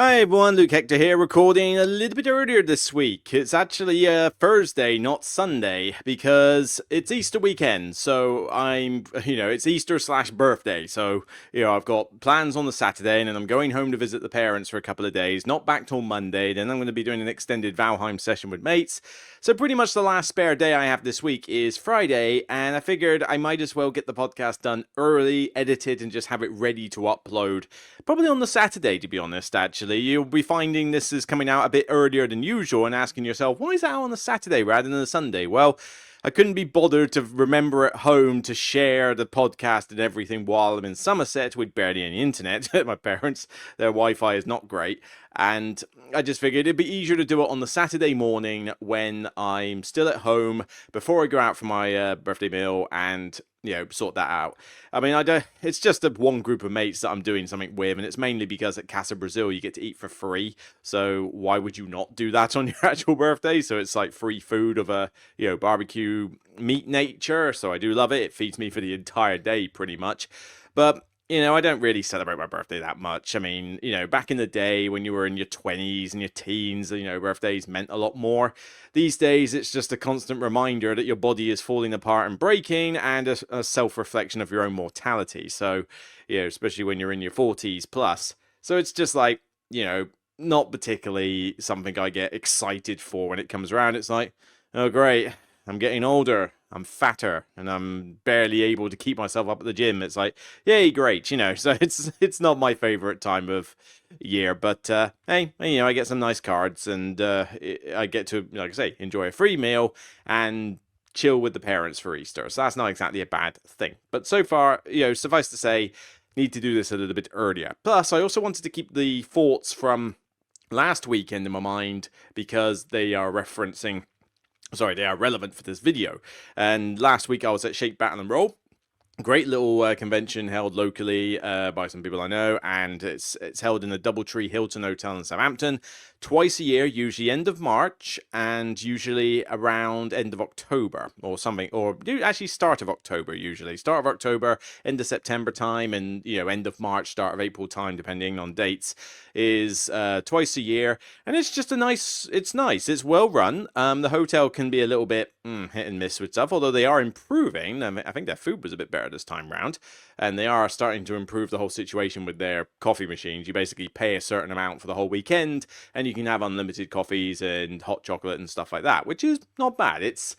Hi everyone, Luke Hector here, recording a little bit earlier this week. It's actually Thursday, not Sunday, because it's Easter weekend. So it's Easter slash birthday. So, I've got plans on the Saturday, and then I'm going home to visit the parents for a couple of days. Not back till Monday. Then I'm going to be doing an extended Valheim session with mates. So pretty much the last spare day I have this week is Friday, and I figured I might as well get the podcast done early, edited, and just have it ready to upload. Probably on the Saturday, to be honest, actually. You'll be finding this is coming out a bit earlier than usual and asking yourself, why is that on a Saturday rather than a Sunday? Well, I couldn't be bothered to remember at home to share the podcast and everything while I'm in Somerset with barely any internet. My parents, their Wi-Fi is not great. And I just figured it'd be easier to do it on the Saturday morning when I'm still at home before I go out for my birthday meal and, sort that out. I mean, it's just one group of mates that I'm doing something with, and it's mainly because at Casa Brazil you get to eat for free. So why would you not do that on your actual birthday? So it's like free food of a, barbecue meat nature. So I do love it. It feeds me for the entire day pretty much. But I don't really celebrate my birthday that much. I mean, back in the day when you were in your 20s and your teens, birthdays meant a lot more. These days, it's just a constant reminder that your body is falling apart and breaking, and a self-reflection of your own mortality. So, especially when you're in your 40s plus. So it's just like, not particularly something I get excited for when it comes around. It's like, oh, great, I'm getting older. I'm fatter and I'm barely able to keep myself up at the gym. It's like, yay, great, so it's not my favorite time of year, but hey, I get some nice cards and I get to, like I say, enjoy a free meal and chill with the parents for Easter. So that's not exactly a bad thing. But so far, suffice to say, need to do this a little bit earlier. Plus, I also wanted to keep the thoughts from last weekend in my mind because they are they are relevant for this video. And last week I was at Shape Battle and Roll. Great little convention held locally by some people I know, and it's held in the Doubletree Hilton Hotel in Southampton twice a year, usually end of March and usually around end of October or something, or actually start of October usually. Start of October, end of September time, and end of March, start of April time, depending on dates, is twice a year, and it's just it's nice. It's well run. The hotel can be a little bit hit and miss with stuff, although they are improving. I think their food was a bit better this time round, and they are starting to improve the whole situation with their coffee machines. You basically pay a certain amount for the whole weekend, and you can have unlimited coffees and hot chocolate and stuff like that, which is not bad. It's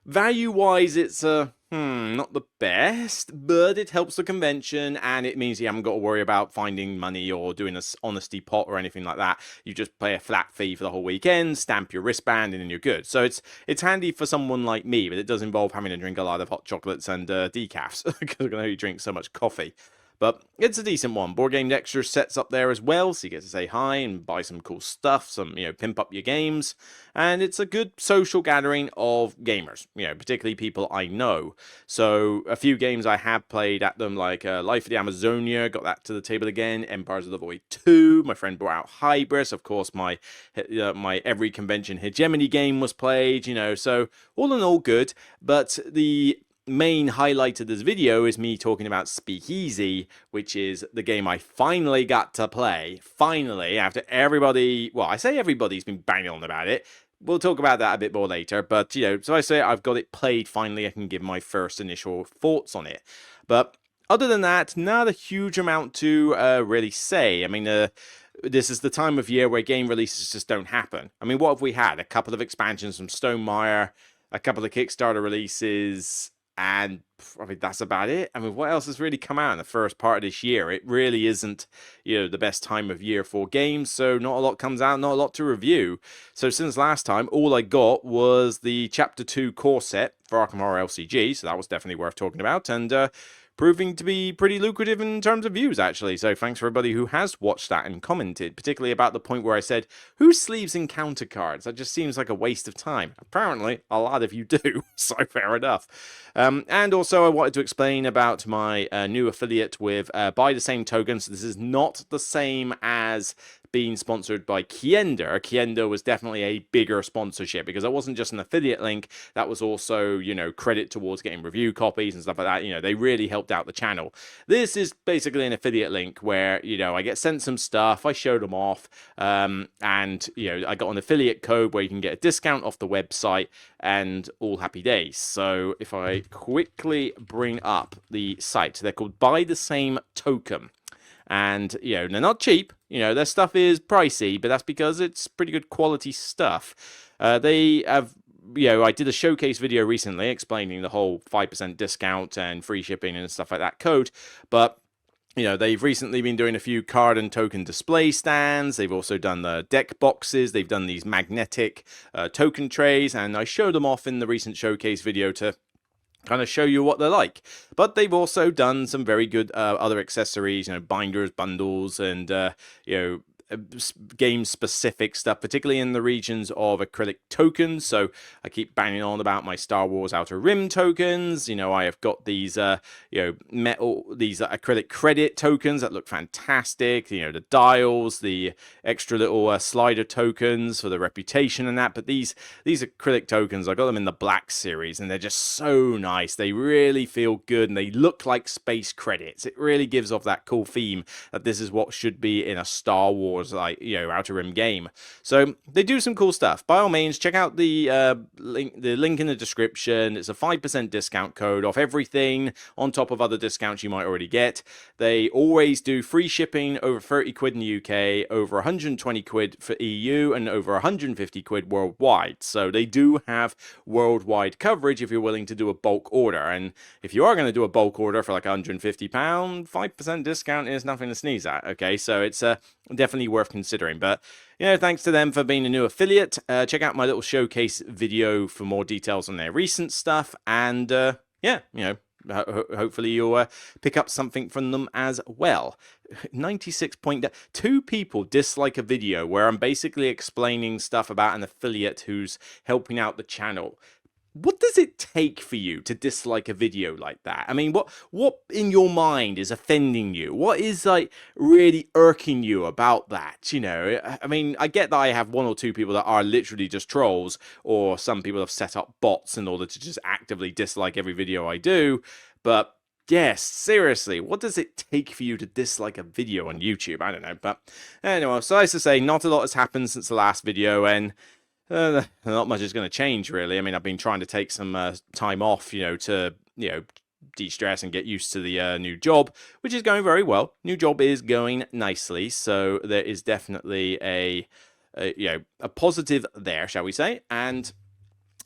value-wise, it's not the best, but it helps the convention, and it means you haven't got to worry about finding money or doing a honesty pot or anything like that. You just pay a flat fee for the whole weekend, stamp your wristband, and then you're good. So it's handy for someone like me, but it does involve having to drink a lot of hot chocolates and decafs because I can only drink so much coffee. But it's a decent one. Board Game Extra sets up there as well, so you get to say hi and buy some cool stuff, pimp up your games. And it's a good social gathering of gamers, particularly people I know. So a few games I have played at them, like Life of the Amazonia, got that to the table again. Empires of the Void 2, my friend brought out Hybris. Of course, my every convention hegemony game was played, so all in all good. But the main highlight of this video is me talking about Speakeasy, which is the game I finally got to play. Finally, after everybody, well, I say everybody's been banging on about it. We'll talk about that a bit more later, but, so I say I've got it played finally. I can give my first initial thoughts on it. But other than that, not a huge amount to really say. I mean, this is the time of year where game releases just don't happen. I mean, what have we had? A couple of expansions from Stonemaier, a couple of Kickstarter releases, and I mean, that's about it. I mean, what else has really come out in the first part of this year? It really isn't, the best time of year for games, so not a lot comes out, not a lot to review. So since last time, all I got was the Chapter 2 core set for Arkham Horror LCG, so that was definitely worth talking about, and proving to be pretty lucrative in terms of views, actually. So thanks for everybody who has watched that and commented, particularly about the point where I said, who sleeves encounter cards? That just seems like a waste of time. Apparently, a lot of you do, so fair enough. And also, I wanted to explain about my new affiliate with Buy the Same Tokens. This is not the same as being sponsored by Kiendo was definitely a bigger sponsorship, because it wasn't just an affiliate link, that was also, you know, credit towards getting review copies and stuff like that. You know, they really helped out the channel. This is basically an affiliate link where, you know, I get sent some stuff, I show them off, and, you know, I got an affiliate code where you can get a discount off the website, and all happy days. So if I quickly bring up the site, they're called Buy the Same Token. And, you know, they're not cheap. You know, their stuff is pricey, but that's because it's pretty good quality stuff. They have, you know, I did a showcase video recently explaining the whole 5% discount and free shipping and stuff like that code. But, you know, they've recently been doing a few card and token display stands. They've also done the deck boxes. They've done these magnetic token trays. And I showed them off in the recent showcase video to kind of show you what they're like. But they've also done some very good other accessories, you know, binders, bundles, and, you know, game-specific stuff, particularly in the regions of acrylic tokens. So I keep banging on about my Star Wars Outer Rim tokens. You know, I have got these, you know, these acrylic credit tokens that look fantastic. You know, the dials, the extra little slider tokens for the reputation and that. But these acrylic tokens, I got them in the black series, and they're just so nice. They really feel good, and they look like space credits. It really gives off that cool theme that this is what should be in a Star Wars, like, you know, Outer Rim game. So they do some cool stuff. By all means, check out the link in the description. It's a 5% discount code off everything, on top of other discounts you might already get. They always do free shipping over 30 quid in the UK, over 120 quid for EU, and over 150 quid worldwide. So they do have worldwide coverage if you're willing to do a bulk order. And if you are going to do a bulk order for like £150, 5% discount is nothing to sneeze at. Okay, so it's definitely worth considering. But, you know, thanks to them for being a new affiliate. Check out my little showcase video for more details on their recent stuff. And yeah, you know, hopefully you'll pick up something from them as well. 96.2 people dislike a video where I'm basically explaining stuff about an affiliate who's helping out the channel. What does it take for you to dislike a video like that? I mean, what in your mind is offending you? What is, like, really irking you about that? You know, I mean, I get that I have one or two people that are literally just trolls, or some people have set up bots in order to just actively dislike every video I do. But yes, seriously, what does it take for you to dislike a video on YouTube? I don't know. But anyway, so as to say, not a lot has happened since the last video, and not much is going to change, really. I mean, I've been trying to take some time off, you know, to, you know, de-stress and get used to the new job, which is going very well. New job is going nicely, so there is definitely a you know, a positive there, shall we say, and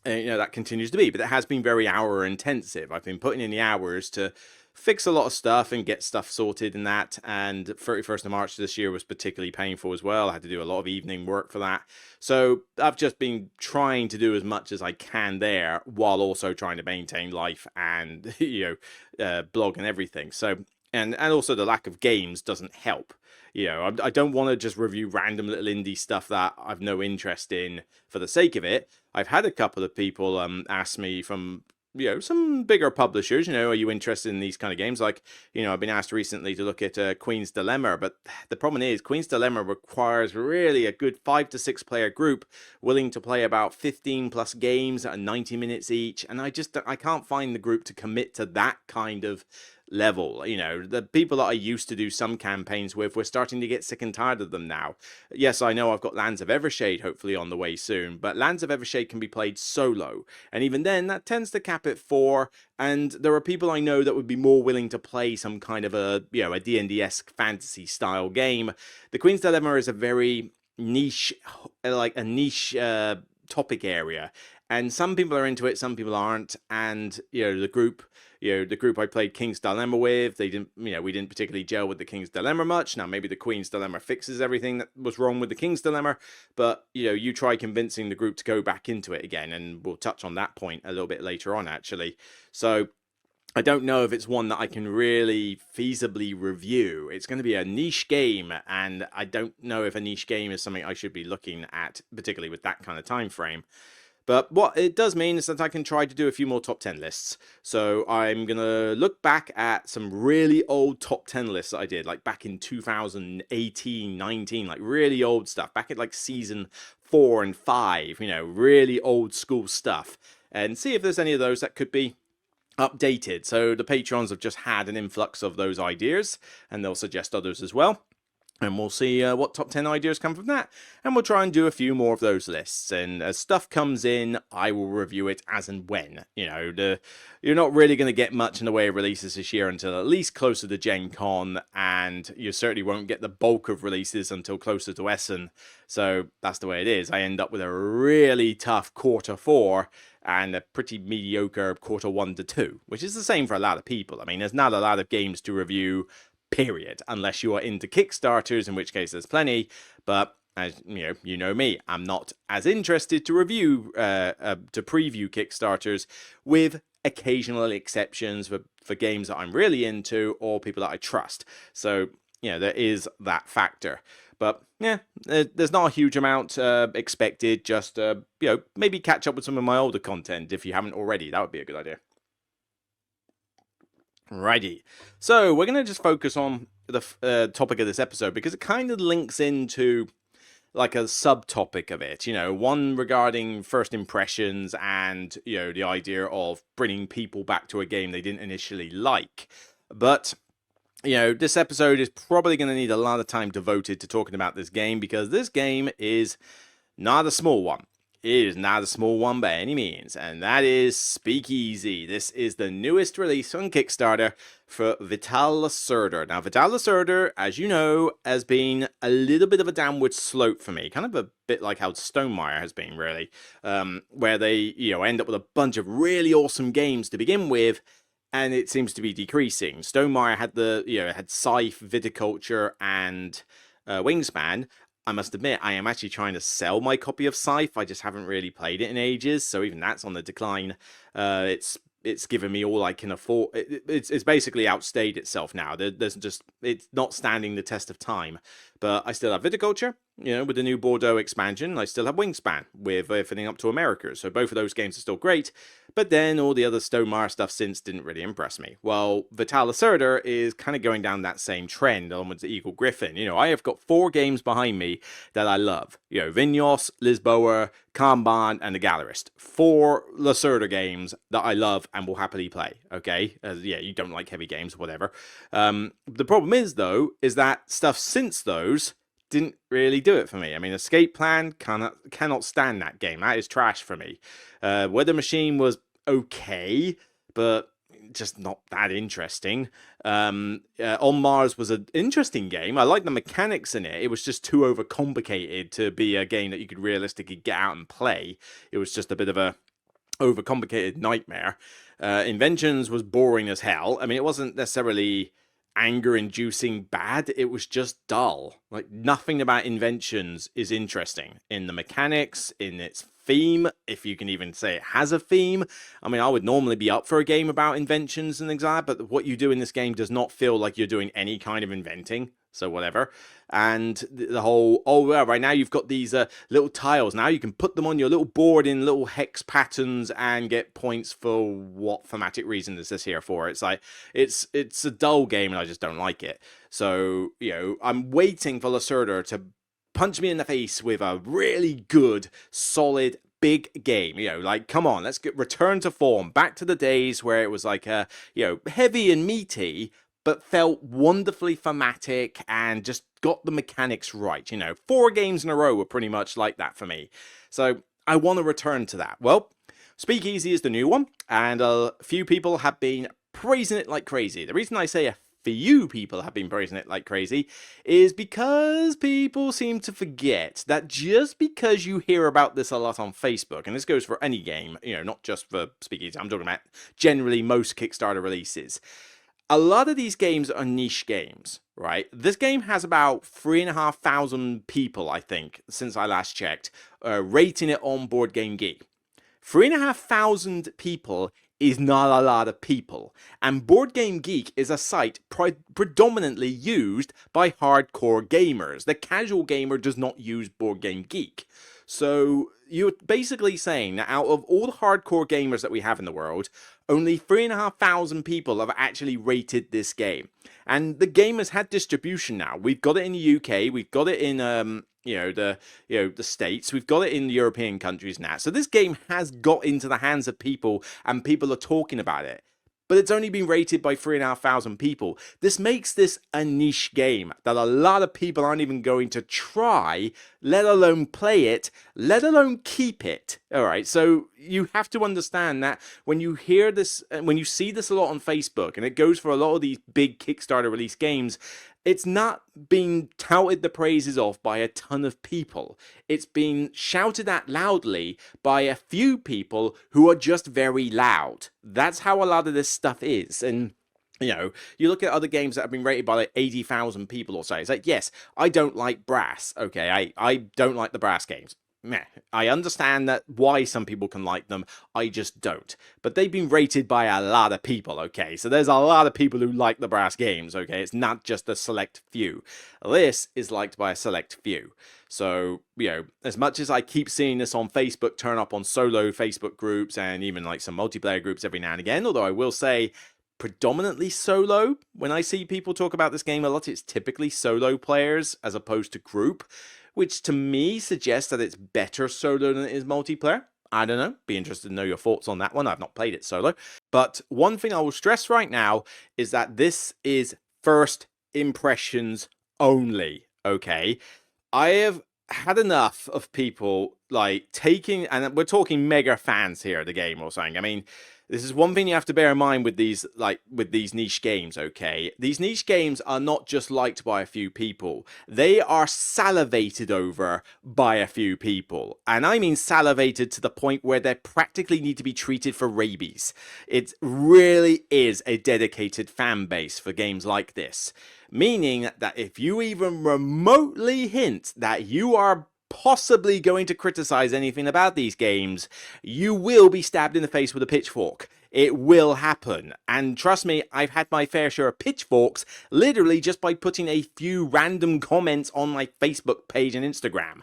you know, that continues to be. But it has been very hour intensive. I've been putting in the hours to fix a lot of stuff and get stuff sorted and that, and 31st of March this year was particularly painful as well. I had to do a lot of evening work for that. So I've just been trying to do as much as I can there, while also trying to maintain life and, you know, blog and everything. So, and also the lack of games doesn't help. You know, I don't want to just review random little indie stuff that I've no interest in for the sake of it. I've had a couple of people ask me from, you know, some bigger publishers, you know, are you interested in these kind of games? Like, you know, I've been asked recently to look at Queen's Dilemma, but the problem is Queen's Dilemma requires really a good 5 to 6 player group willing to play about 15 plus games at 90 minutes each. And I can't find the group to commit to that kind of level. You know, the people that I used to do some campaigns with, we're starting to get sick and tired of them now. Yes, I know I've got Lands of Evershade hopefully on the way soon, but Lands of Evershade can be played solo, and even then that tends to cap at 4, and there are people I know that would be more willing to play some kind of a, you know, a D&D-esque fantasy style game. The Queen's Dilemma is a very niche, like a niche topic area, and some people are into it, some people aren't. And, you know, the group I played King's Dilemma with, they didn't, you know, we didn't particularly gel with the King's Dilemma much. Now maybe the Queen's Dilemma fixes everything that was wrong with the King's Dilemma, but, you know, you try convincing the group to go back into it again, and we'll touch on that point a little bit later on, actually. So I don't know if it's one that I can really feasibly review. It's going to be a niche game, and I don't know if a niche game is something I should be looking at, particularly with that kind of time frame. But what it does mean is that I can try to do a few more top 10 lists. So I'm going to look back at some really old top 10 lists that I did, like back in 2018, 19, like really old stuff, back at like season 4 and 5, really old school stuff, and see if there's any of those that could be updated. So the patrons have just had an influx of those ideas, and they'll suggest others as well. And we'll see what top 10 ideas come from that. And we'll try and do a few more of those lists. And as stuff comes in, I will review it as and when. You're not really going to get much in the way of releases this year until at least closer to Gen Con. And you certainly won't get the bulk of releases until closer to Essen. So that's the way it is. I end up with a really tough quarter 4 and a pretty mediocre quarter 1 to 2, which is the same for a lot of people. I mean, there's not a lot of games to review, period, unless you are into Kickstarters, in which case there's plenty. But as you know me, I'm not as interested to review to preview Kickstarters, with occasional exceptions for games that I'm really into or people that I trust. So there is that factor. But yeah, there's not a huge amount expected. Just maybe catch up with some of my older content if you haven't already. That would be a good idea. Righty. So we're going to just focus on the topic of this episode because it kind of links into like a subtopic of it, one regarding first impressions and, the idea of bringing people back to a game they didn't initially like. But, this episode is probably going to need a lot of time devoted to talking about this game because this game is not a small one. It is not a small one by any means, and that is Speakeasy. This is the newest release on Kickstarter for Vital Lacerda. Now, Vital Lacerda, as you know, has been a little bit of a downward slope for me, kind of a bit like how Stonemaier has been, really, where they, end up with a bunch of really awesome games to begin with, and it seems to be decreasing. Stonemaier had had Scythe, Viticulture, and Wingspan. I must admit, I am actually trying to sell my copy of Scythe. I just haven't really played it in ages, so even that's on the decline. It's given me all I can afford. It's basically outstayed itself now. It's not standing the test of time. But I still have Viticulture, with the new Bordeaux expansion. I still have Wingspan with everything up to America. So both of those games are still great. But then all the other Stonemaier stuff since didn't really impress me. Well, Vital Lacerda is kind of going down that same trend, along with the Eagle Griffin. I have got 4 games behind me that I love. Vinhos, Lisboa, Kanban, and The Gallerist. 4 Lacerda games that I love and will happily play. Okay? You don't like heavy games, whatever. The problem is, though, is that stuff since those didn't really do it for me. I mean, Escape Plan cannot stand that game. That is trash for me. Weather Machine was okay, but just not that interesting. On Mars was an interesting game. I liked the mechanics in it. It was just too overcomplicated to be a game that you could realistically get out and play. It was just a bit of a overcomplicated nightmare. Inventions was boring as hell. I mean, it wasn't necessarily anger-inducing bad, it was just dull. Like, nothing about Inventions is interesting in the mechanics, in its theme, if you can even say it has a theme. I mean, I would normally be up for a game about inventions and things like that, but what you do in this game does not feel like you're doing any kind of inventing. So whatever. And the whole, oh, well, right now you've got these little tiles. Now you can put them on your little board in little hex patterns and get points for what thematic reason is this here for? It's like, it's a dull game and I just don't like it. So, I'm waiting for Lacerda to punch me in the face with a really good, solid, big game. Like, come on, let's return to form. Back to the days where it was like, heavy and meaty, but felt wonderfully thematic and just got the mechanics right. 4 games in a row were pretty much like that for me. So I want to return to that. Well, Speakeasy is the new one, and a few people have been praising it like crazy. The reason I say a few people have been praising it like crazy is because people seem to forget that just because you hear about this a lot on Facebook, and this goes for any game, not just for Speakeasy, I'm talking about generally most Kickstarter releases, a lot of these games are niche games, right? This game has about 3,500 people, I think, since I last checked, rating it on Board Game Geek. 3,500 people is not a lot of people, and Board Game Geek is a site predominantly used by hardcore gamers. The casual gamer does not use Board Game Geek. So you're basically saying that out of all the hardcore gamers that we have in the world, only 3,500 people have actually rated this game. And the game has had distribution now. We've got it in the UK, we've got it in the States, we've got it in the European countries now. So this game has got into the hands of people, and people are talking about it. But it's only been rated by 3,500 people. This makes this a niche game that a lot of people aren't even going to try, let alone play it, let alone keep it. All right, so you have to understand that when you hear this, when you see this a lot on Facebook, and it goes for a lot of these big Kickstarter release games, it's not being touted the praises of by a ton of people. It's being shouted at loudly by a few people who are just very loud. That's how a lot of this stuff is. And you look at other games that have been rated by like 80,000 people or so. It's like, yes, I don't like Brass. Okay, I don't like the Brass games. Meh. I understand that why some people can like them, I just don't. But they've been rated by a lot of people, okay? So there's a lot of people who like the Brass games, okay? It's not just a select few. This is liked by a select few. So, as much as I keep seeing this on Facebook turn up on solo Facebook groups and even like some multiplayer groups every now and again, although I will say predominantly solo, when I see people talk about this game a lot, it's typically solo players as opposed to group, which to me suggests that it's better solo than it is multiplayer. I don't know. Be interested to know your thoughts on that one. I've not played it solo. But one thing I will stress right now is that this is first impressions only, okay? I have had enough of people like taking, and we're talking mega fans here of the game or something. I mean, this is one thing you have to bear in mind with these niche games, okay? These niche games are not just liked by a few people. They are salivated over by a few people. And I mean salivated to the point where they practically need to be treated for rabies. It really is a dedicated fan base for games like this. Meaning that if you even remotely hint that you are possibly going to criticize anything about these games, you will be stabbed in the face with a pitchfork. It will happen. And trust me, I've had my fair share of pitchforks literally just by putting a few random comments on my Facebook page and Instagram.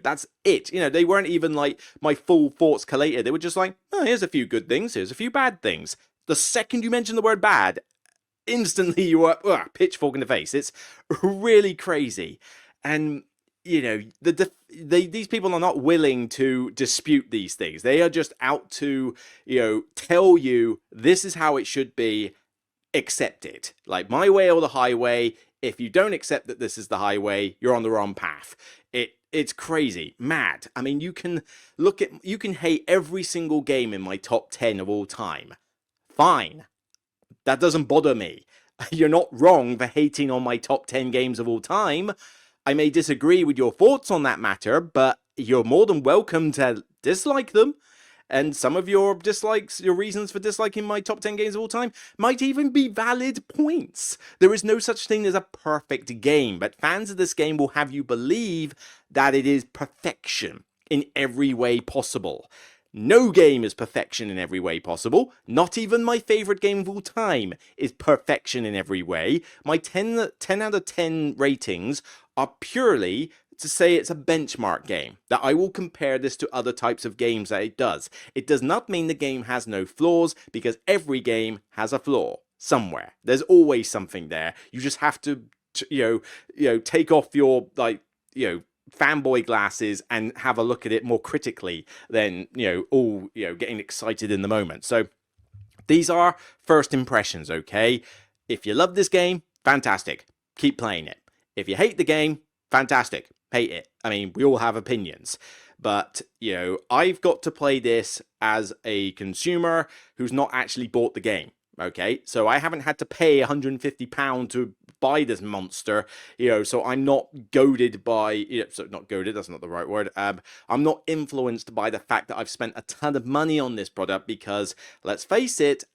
That's it. They weren't even like my full thoughts collated. They were just like, oh, here's a few good things, here's a few bad things. The second you mention the word bad, instantly you are pitchfork in the face. It's really crazy. And these people are not willing to dispute these things. They are just out to, tell you this is how it should be, accept it. Like my way or the highway. If you don't accept that this is the highway, you're on the wrong path. It's crazy, mad. I mean, you can hate every single game in my top 10 of all time. Fine. That doesn't bother me. You're not wrong for hating on my top 10 games of all time. I may disagree with your thoughts on that matter, but you're more than welcome to dislike them. And some of your dislikes, your reasons for disliking my top 10 games of all time, might even be valid points. There is no such thing as a perfect game, but fans of this game will have you believe that it is perfection in every way possible. No game is perfection in every way possible. Not even my favorite game of all time is perfection in every way. My 10 out of 10 ratings are purely to say it's a benchmark game, that I will compare this to other types of games that it does. It does not mean the game has no flaws, because every game has a flaw somewhere. There's always something there. You just have to take off your fanboy glasses and have a look at it more critically than getting excited in the moment. So these are first impressions, okay? If you love this game, fantastic, keep playing it. If you hate the game, fantastic, hate it. I mean, we all have opinions, but I've got to play this as a consumer who's not actually bought the game. Okay, so I haven't had to pay £150 to buy this monster, so I'm not goaded by, so not goaded, that's not the right word, I'm not influenced by the fact that I've spent a ton of money on this product, because, let's face it,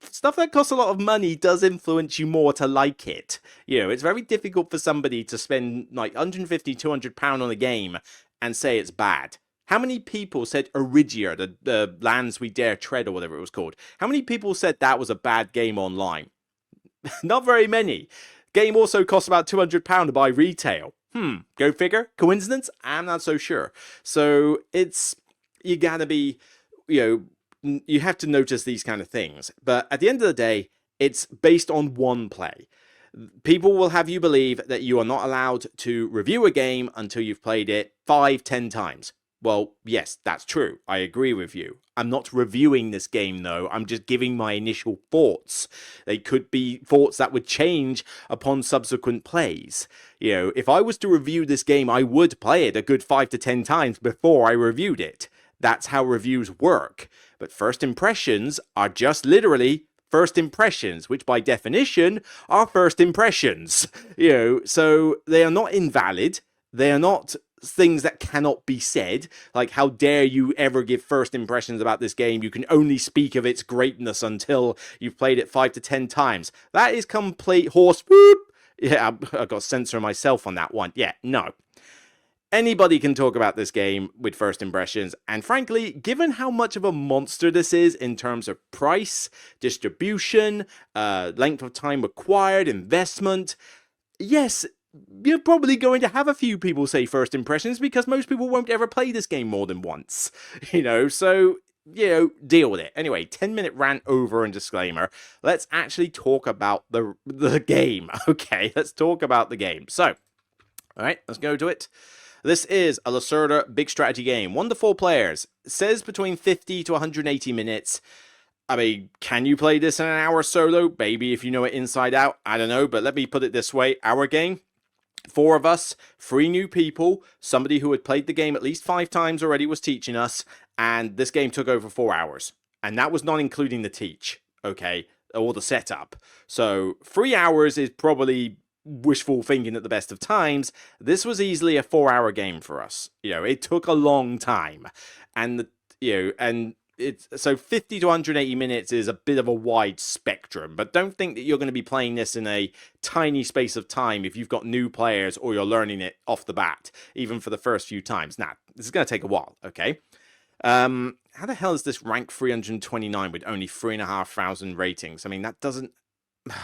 stuff that costs a lot of money does influence you more to like it. It's very difficult for somebody to spend like £150, £200 on a game and say it's bad. How many people said Iridia, the Lands We Dare Tread or whatever it was called? How many people said that was a bad game online? Not very many. Game also costs about £200 to buy retail. Go figure. Coincidence? I'm not so sure. So you gotta be, you have to notice these kind of things. But at the end of the day, it's based on one play. People will have you believe that you are not allowed to review a game until you've played it 5, 10 times. Well, yes, that's true. I agree with you. I'm not reviewing this game, though. I'm just giving my initial thoughts. They could be thoughts that would change upon subsequent plays. If I was to review this game, I would play it a good 5 to 10 times before I reviewed it. That's how reviews work. But first impressions are just literally first impressions, which by definition are first impressions. So they are not invalid. They are not things that cannot be said. Like, how dare you ever give first impressions about this game? You can only speak of its greatness until you've played it 5 to 10 times. That is complete horse poop. Yeah, I've got to censor myself on that one. Yeah, no. Anybody can talk about this game with first impressions, and frankly, given how much of a monster this is in terms of price, distribution, length of time required, investment, yes, you're probably going to have a few people say first impressions because most people won't ever play this game more than once, so deal with it. Anyway, 10-minute rant over and disclaimer. Let's actually talk about the game. Okay, let's talk about the game. So, all right, let's go to it. This is a Lacerda big strategy game. 1 to 4 players. It says between 50 to 180 minutes. I mean, can you play this in an hour solo? Maybe if you know it inside out. I don't know, but let me put it this way. Our game, 4 of us, 3 new people, somebody who had played the game at least 5 times already was teaching us, and this game took over 4 hours. And that was not including the teach, okay, or the setup. So 3 hours is probably wishful thinking at the best of times. This was easily a 4-hour game for us. It took a long time, and so 50 to 180 minutes is a bit of a wide spectrum, but don't think that you're going to be playing this in a tiny space of time if you've got new players or you're learning it off the bat, even for the first few times. Now, this is going to take a while, okay? How the hell is this rank 329 with only 3,500 ratings? I mean, that doesn't...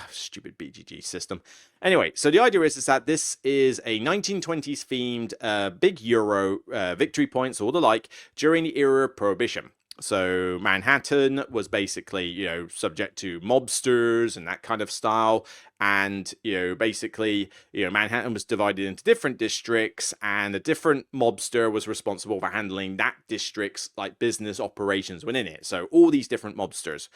Stupid BGG system. Anyway, so the idea is that this is a 1920s themed big Euro victory points or the like during the era of Prohibition. So Manhattan was basically, subject to mobsters and that kind of style. And, basically, Manhattan was divided into different districts, and a different mobster was responsible for handling that district's business operations within it. So all these different mobsters.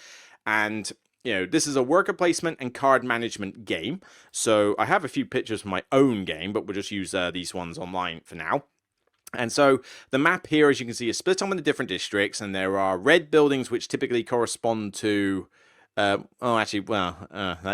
And this is a worker placement and card management game. So I have a few pictures from my own game, but we'll just use these ones online for now. And so the map here, as you can see, is split up into different districts, and there are red buildings which typically correspond to... that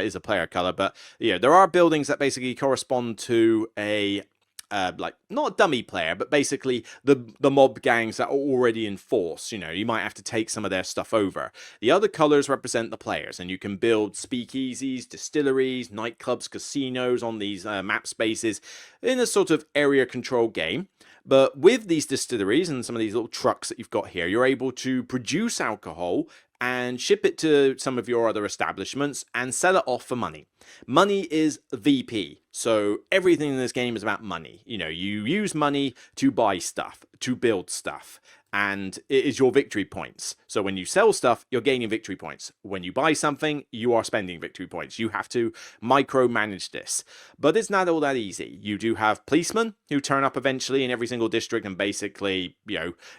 is a player color, but there are buildings that basically correspond to a... not a dummy player, but basically the mob gangs that are already in force. You might have to take some of their stuff over. The other colors represent the players, and you can build speakeasies, distilleries, nightclubs, casinos on these map spaces in a sort of area control game. But with these distilleries and some of these little trucks that you've got here, you're able to produce alcohol and ship it to some of your other establishments and sell it off for money. Money is VP, so everything in this game is about money. You use money to buy stuff, to build stuff, and it is your victory points. So when you sell stuff, you're gaining victory points. When you buy something, you are spending victory points. You have to micromanage this. But it's not all that easy. You do have policemen who turn up eventually in every single district, and basically,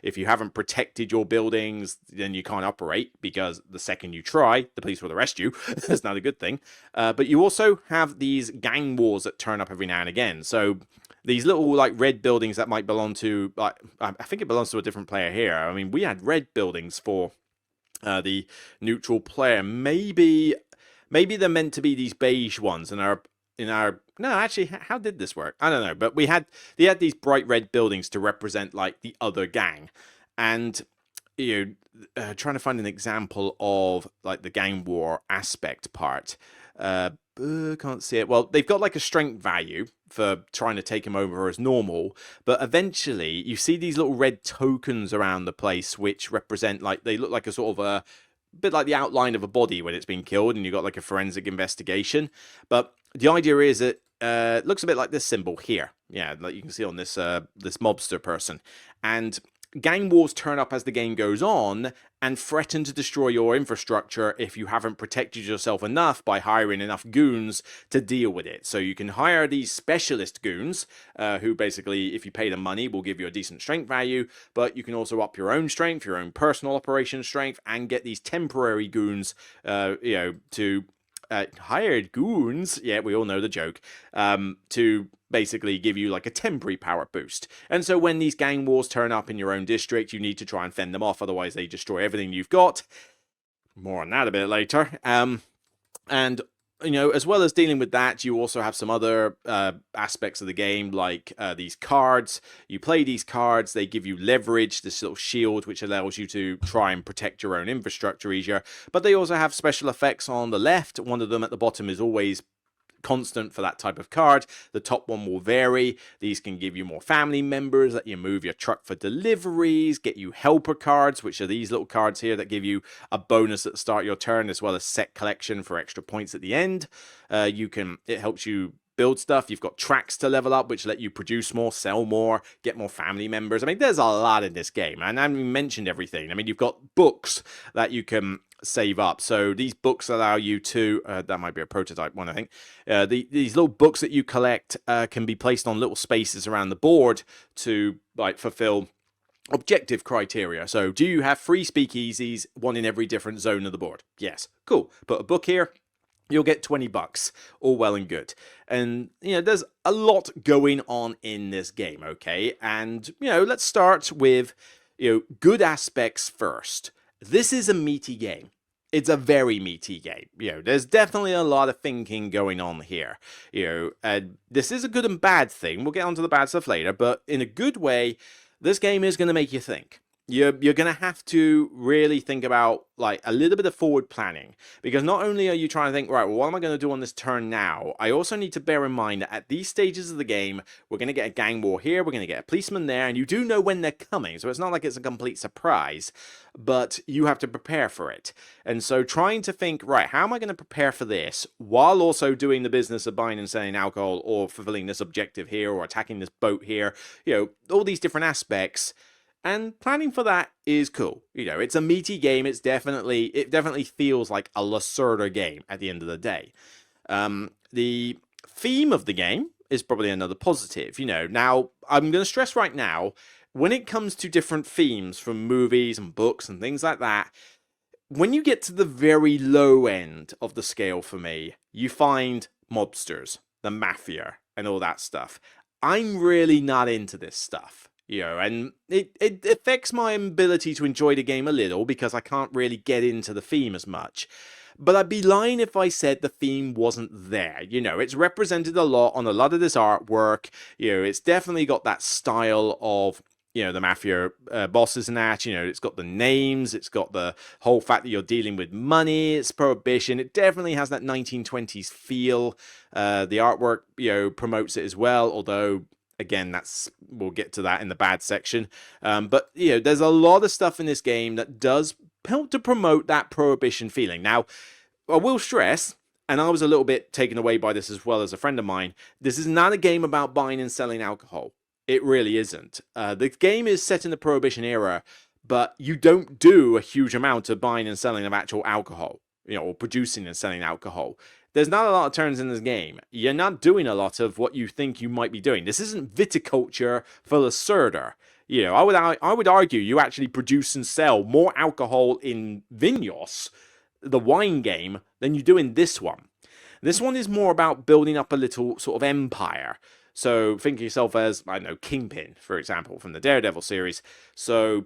if you haven't protected your buildings, then you can't operate, because the second you try, the police will arrest you. That's not a good thing. But you also have these gang wars that turn up every now and again. So these little red buildings that might belong to, I think it belongs to a different player here. I mean, we had red buildings for the neutral player. Maybe they're meant to be these beige ones, and no, actually, how did this work? I don't know, but they had these bright red buildings to represent the other gang, and trying to find an example of the gang war aspect part. Can't see it. Well, they've got a strength value for trying to take him over as normal, but eventually you see these little red tokens around the place which represent they look like a sort of a bit like the outline of a body when it's been killed, and you've got a forensic investigation. But the idea is that it looks a bit like this symbol here. Yeah, like you can see on this mobster person. And gang wars turn up as the game goes on and threaten to destroy your infrastructure if you haven't protected yourself enough by hiring enough goons to deal with it. So you can hire these specialist goons who basically, if you pay them money, will give you a decent strength value, but you can also up your own strength, your own personal operation strength, and get these temporary goons, to hired goons, yeah, we all know the joke, to basically give you like a temporary power boost. And so when these gang wars turn up in your own district, you need to try and fend them off, otherwise they destroy everything you've got. More on that a bit later. And as well as dealing with that, you also have some other aspects of the game, like these cards. You play these cards, they give you leverage, this little shield, which allows you to try and protect your own infrastructure easier. But they also have special effects on the left. One of them at the bottom is always constant for that type of card. The top one will vary. These can give you more family members, let you move your truck for deliveries, get you helper cards, which are these little cards here that give you a bonus at the start of your turn, as well as set collection for extra points at the end. It helps you build stuff. You've got tracks to level up, which let you produce more, sell more, get more family members. I mean, there's a lot in this game, and I haven't mentioned everything. I mean, you've got books that you can save up. So these books allow you to, that might be a prototype one, I think. These little books that you collect can be placed on little spaces around the board to fulfill objective criteria. So do you have 3 speakeasies, one in every different zone of the board? Yes. Cool. Put a book here. You'll get $20, all well and good. And, there's a lot going on in this game, okay? And, let's start with, good aspects first. This is a meaty game. It's a very meaty game. There's definitely a lot of thinking going on here. This is a good and bad thing. We'll get onto the bad stuff later, but in a good way, this game is going to make you think. You're going to have to really think about a little bit of forward planning, because not only are you trying to think, right, well, what am I going to do on this turn now? I also need to bear in mind that at these stages of the game, we're going to get a gang war here, we're going to get a policeman there, and you do know when they're coming, so it's not like it's a complete surprise, but you have to prepare for it. And so trying to think, right, how am I going to prepare for this while also doing the business of buying and selling alcohol, or fulfilling this objective here, or attacking this boat here, all these different aspects. And planning for that is cool. It's a meaty game. It definitely feels like a Lacerda game at the end of the day. The theme of the game is probably another positive. Now I'm going to stress right now, when it comes to different themes from movies and books and things like that, when you get to the very low end of the scale for me, you find mobsters, the mafia, and all that stuff. I'm really not into this stuff. And it affects my ability to enjoy the game a little, because I can't really get into the theme as much. But I'd be lying if I said the theme wasn't there. It's represented a lot on a lot of this artwork. It's definitely got that style of, the mafia bosses and that. It's got the names. It's got the whole fact that you're dealing with money. It's prohibition. It definitely has that 1920s feel. The artwork, promotes it as well, although... Again, we'll get to that in the bad section. But, there's a lot of stuff in this game that does help to promote that prohibition feeling. Now, I will stress, and I was a little bit taken away by this as well as a friend of mine, this is not a game about buying and selling alcohol. It really isn't. The game is set in the prohibition era, but you don't do a huge amount of buying and selling of actual alcohol, or producing and selling alcohol. There's not a lot of turns in this game. You're not doing a lot of what you think you might be doing. This isn't viticulture for Lacerda. I would argue you actually produce and sell more alcohol in Vinos, the wine game, than you do in this one. This one is more about building up a little sort of empire. So think of yourself as, I don't know, Kingpin, for example, from the Daredevil series. Or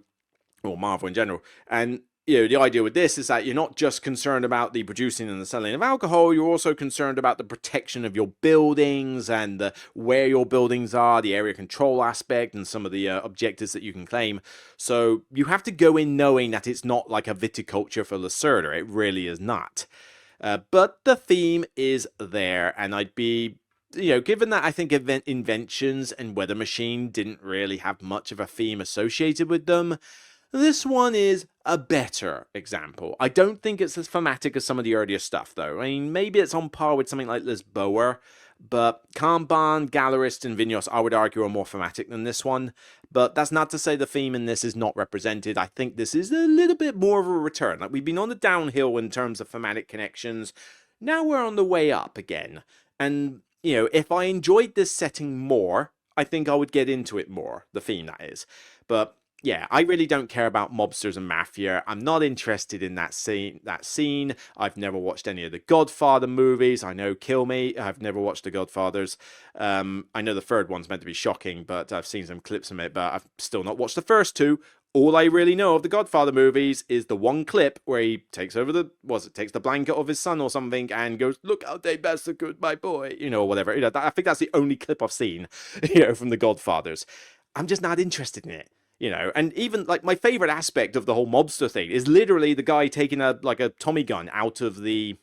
Marvel in general. And the idea with this is that you're not just concerned about the producing and the selling of alcohol, you're also concerned about the protection of your buildings and where your buildings are, the area control aspect, and some of the objectives that you can claim. So you have to go in knowing that it's not like a viticulture for Lacerda. It really is not. But the theme is there, and I'd be... given that I think Inventions and Weather Machine didn't really have much of a theme associated with them, this one is a better example. I don't think it's as thematic as some of the earlier stuff, though. I mean, maybe it's on par with something like Lisboa, But Kanban, Gallerist, and Vinyos, I would argue, are more thematic than this one. But that's not to say the theme in this is not represented. I think this is a little bit more of a return. Like, we've been on the downhill in terms of thematic connections. Now we're on the way up again. And, if I enjoyed this setting more, I think I would get into it more. The theme, that is. But yeah, I really don't care about mobsters and mafia. I'm not interested in that scene. I've never watched any of the Godfather movies. I know, kill me. I've never watched the Godfathers. I know the third one's meant to be shocking, but I've seen some clips from it, but I've still not watched the first two. All I really know of the Godfather movies is the one clip where he takes over takes the blanket of his son or something and goes, "Look how they massacred my boy," or whatever. I think that's the only clip I've seen, from the Godfathers. I'm just not interested in it. And even like my favorite aspect of the whole mobster thing is literally the guy taking a Tommy gun out of the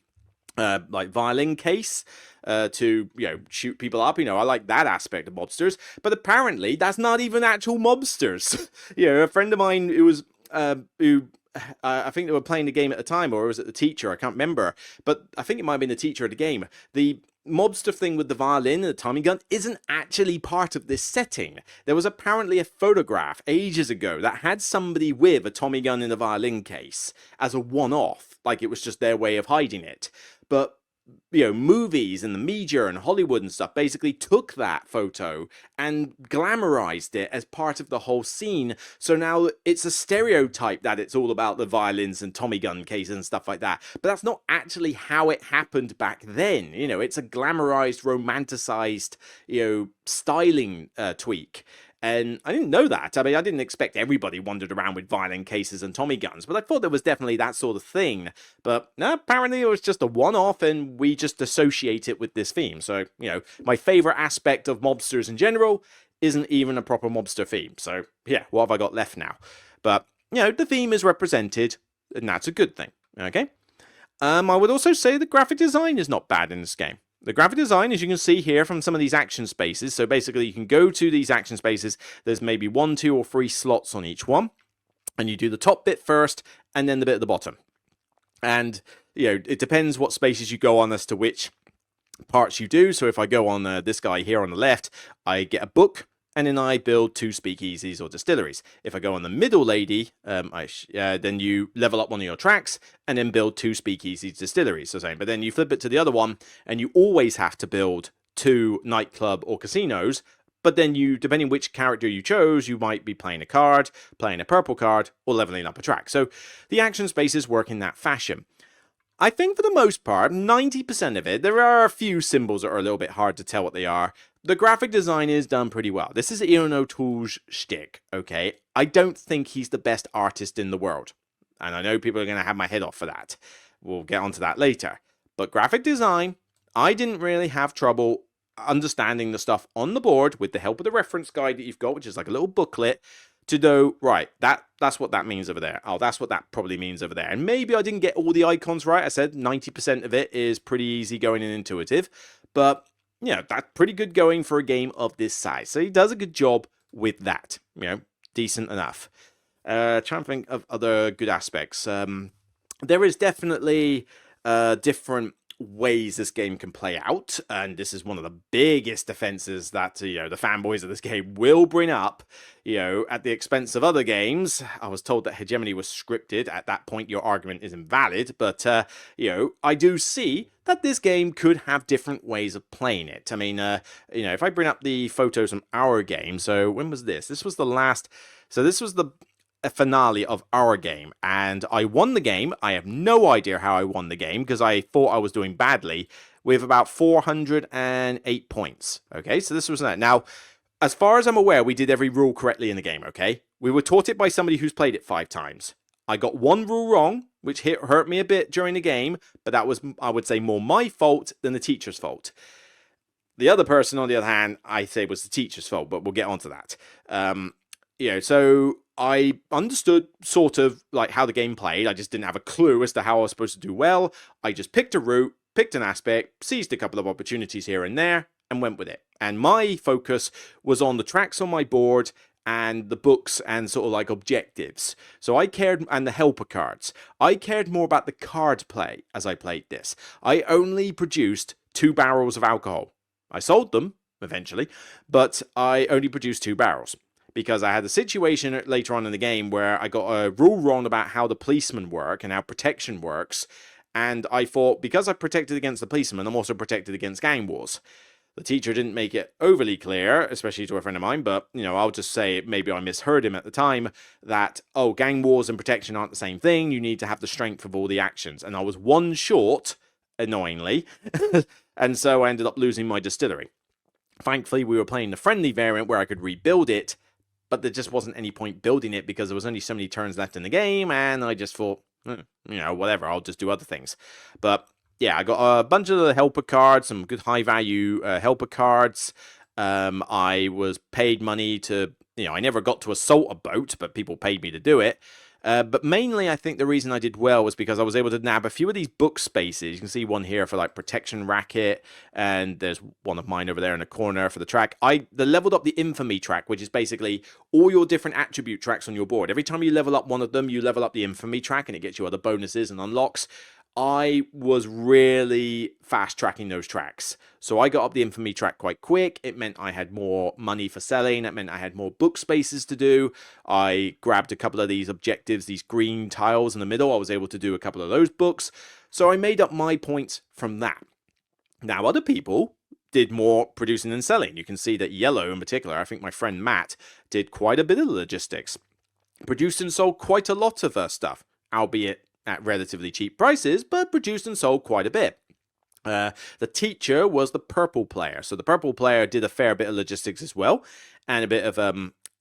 violin case to shoot people up. I like that aspect of mobsters, but apparently that's not even actual mobsters. A friend of mine who was who I think they were playing the game at the time, or was it the teacher? I can't remember, but I think it might have been the teacher of the game. The mobster thing with the violin and the Tommy gun isn't actually part of this setting. There was apparently a photograph ages ago that had somebody with a Tommy gun in a violin case as a one-off, like it was just their way of hiding it. But movies and the media and Hollywood and stuff basically took that photo and glamorized it as part of the whole scene. So now it's a stereotype that it's all about the violins and Tommy gun cases and stuff like that. But that's not actually how it happened back then. It's a glamorized, romanticized, styling tweak. And I didn't know that. I mean, I didn't expect everybody wandered around with violin cases and Tommy guns, but I thought there was definitely that sort of thing. But no, apparently it was just a one-off, and we just associate it with this theme. So, my favorite aspect of mobsters in general isn't even a proper mobster theme. So, yeah, what have I got left now? But, the theme is represented, and that's a good thing. Okay? I would also say the graphic design is not bad in this game. The graphic design, as you can see here from some of these action spaces, so basically you can go to these action spaces, there's maybe 1, 2, or 3 slots on each one, and you do the top bit first, and then the bit at the bottom. And, it depends what spaces you go on as to which parts you do. So if I go on this guy here on the left, I get a book, and then I build 2 speakeasies or distilleries. If I go on the middle lady, then you level up one of your tracks and then build 2 speakeasies distilleries. But then you flip it to the other one and you always have to build 2 nightclub or casinos. But then depending which character you chose, you might be playing a card, playing a purple card, or leveling up a track. So the action spaces work in that fashion. I think for the most part, 90% of it, there are a few symbols that are a little bit hard to tell what they are. The graphic design is done pretty well. This is Ian O'Toole's shtick, okay? I don't think he's the best artist in the world. And I know people are going to have my head off for that. We'll get onto that later. But graphic design, I didn't really have trouble understanding the stuff on the board with the help of the reference guide that you've got, which is like a little booklet, to know, right, that's what that means over there. Oh, that's what that probably means over there. And maybe I didn't get all the icons right. I said 90% of it is pretty easy going and intuitive. But, that's pretty good going for a game of this size. So he does a good job with that. Decent enough. Trying to think of other good aspects. There is definitely different ways this game can play out, and this is one of the biggest defenses that the fanboys of this game will bring up, at the expense of other games. I was told that hegemony was scripted. At that point your argument is invalid, but I do see that this game could have different ways of playing it. I mean, if I bring up the photos from our game, so when was this? This was the last, so this was the a finale of our game, and I won the game. I have no idea how I won the game because I thought I was doing badly, with about 408 points. Okay, so this was that. Now, as far as I'm aware, we did every rule correctly in the game. Okay, we were taught it by somebody who's played it 5 times. I got one rule wrong, which hurt me a bit during the game, but that was, I would say, more my fault than the teacher's fault. The other person, on the other hand, I say was the teacher's fault, but we'll get onto that. So I understood sort of like how the game played. I just didn't have a clue as to how I was supposed to do well. I just picked a route, picked an aspect, seized a couple of opportunities here and there, and went with it. And my focus was on the tracks on my board and the books and sort of like objectives. So I cared, and the helper cards. I cared more about the card play as I played this. I only produced 2 barrels of alcohol. I sold them eventually, but I only produced 2 barrels. Because I had a situation later on in the game where I got a rule wrong about how the policemen work and how protection works. And I thought, because I protected against the policemen, I'm also protected against gang wars. The teacher didn't make it overly clear, especially to a friend of mine, but, I'll just say maybe I misheard him at the time, that, gang wars and protection aren't the same thing. You need to have the strength of all the actions. And I was 1 short, annoyingly, and so I ended up losing my distillery. Thankfully, we were playing the friendly variant where I could rebuild it, but there just wasn't any point building it because there was only so many turns left in the game, and I just thought, whatever, I'll just do other things. But yeah, I got a bunch of the helper cards, some good high-value helper cards. I was paid money to, I never got to assault a boat, but people paid me to do it. But mainly, I think the reason I did well was because I was able to nab a few of these book spaces. You can see one here for like protection racket, and there's one of mine over there in the corner for the track. I leveled up the infamy track, which is basically all your different attribute tracks on your board. Every time you level up one of them, you level up the infamy track, and it gets you other bonuses and unlocks. I was really fast tracking those tracks. So I got up the infamy track quite quick. It meant I had more money for selling. It meant I had more book spaces to do. I grabbed a couple of these objectives, these green tiles in the middle. I was able to do a couple of those books. So I made up my points from that. Now, other people did more producing and selling. You can see that yellow in particular, I think my friend Matt did quite a bit of logistics. Produced and sold quite a lot of stuff, albeit at relatively cheap prices, but produced and sold quite a bit. The teacher was the purple player. So the purple player did a fair bit of logistics as well, and a bit of,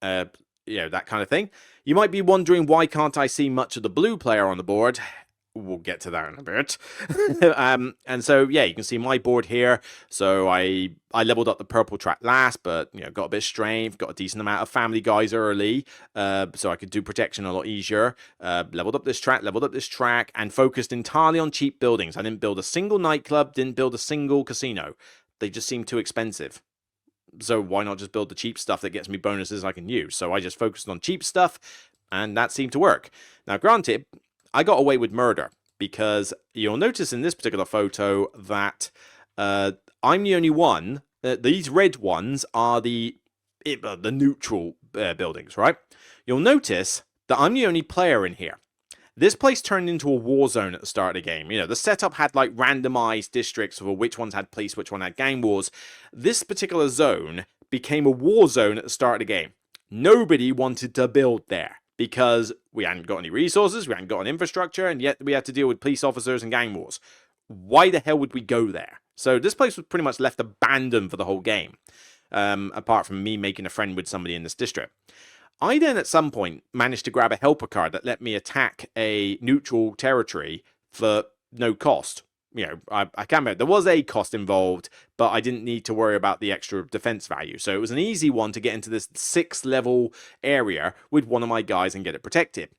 that kind of thing. You might be wondering, why can't I see much of the blue player on the board? We'll get to that in a bit. And so, yeah, you can see my board here. So I leveled up the purple track last, but, got a bit of strength, got a decent amount of family guys early, so I could do protection a lot easier. Leveled up this track, and focused entirely on cheap buildings. I didn't build a single nightclub, didn't build a single casino. They just seemed too expensive. So why not just build the cheap stuff that gets me bonuses I can use? So I just focused on cheap stuff, and that seemed to work. Now, granted, I got away with murder, because you'll notice in this particular photo that I'm the only one. These red ones are the neutral buildings, right? You'll notice that I'm the only player in here. This place turned into a war zone at the start of the game. The setup had like randomized districts for which ones had police, which one had gang wars. This particular zone became a war zone at the start of the game. Nobody wanted to build there, because we hadn't got any resources, we hadn't got an infrastructure, and yet we had to deal with police officers and gang wars. Why the hell would we go there? So this place was pretty much left abandoned for the whole game, apart from me making a friend with somebody in this district. I then, at some point, managed to grab a helper card that let me attack a neutral territory for no cost. I can't remember. There was a cost involved, but I didn't need to worry about the extra defense value. So it was an easy one to get into this 6th level area with one of my guys and get it protected.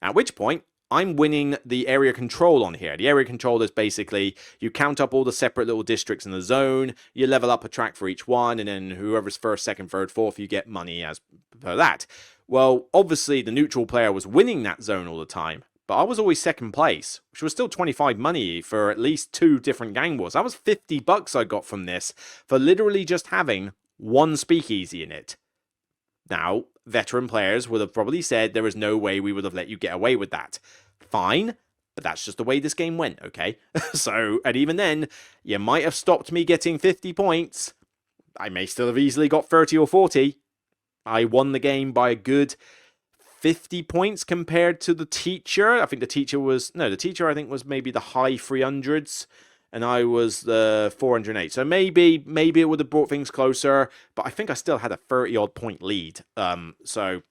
At which point, I'm winning the area control on here. The area control is basically, you count up all the separate little districts in the zone, you level up a track for each one, and then whoever's first, second, third, fourth, you get money as per that. Well, obviously, the neutral player was winning that zone all the time, but I was always second place, which was still 25 money for at least 2 different gang wars. That was $50 I got from this for literally just having one speakeasy in it. Now, veteran players would have probably said there was no way we would have let you get away with that. Fine, but that's just the way this game went, okay? So, and even then, you might have stopped me getting 50 points. I may still have easily got 30 or 40. I won the game by a good 50 points compared to the teacher. I think the teacher I think was maybe the high 300s, and I was the 408. So maybe it would have brought things closer, but I think I still had a 30-odd point lead. So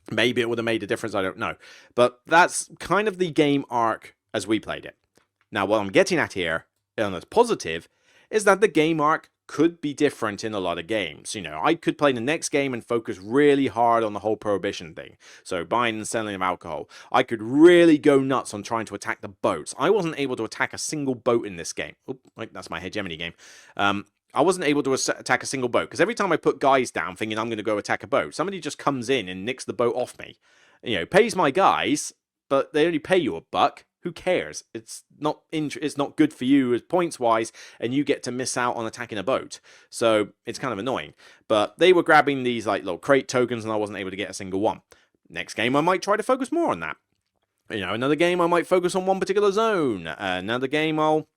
maybe it would have made a difference, I don't know. But that's kind of the game arc as we played it. Now, what I'm getting at here, and it's positive, is that the game arc could be different in a lot of games. I could play the next game and focus really hard on the whole prohibition thing. So buying and selling of alcohol. I could really go nuts on trying to attack the boats. I wasn't able to attack a single boat in this game. Oh, that's my hegemony game. I wasn't able to attack a single boat, because every time I put guys down thinking I'm going to go attack a boat, somebody just comes in and nicks the boat off me. Pays my guys, but they only pay you $1. who cares? It's not good for you as points wise, and you get to miss out on attacking a boat. So it's kind of annoying. But they were grabbing these like little crate tokens, and I wasn't able to get a single one. Next game, I might try to focus more on that. Another game I might focus on one particular zone. Another game I'll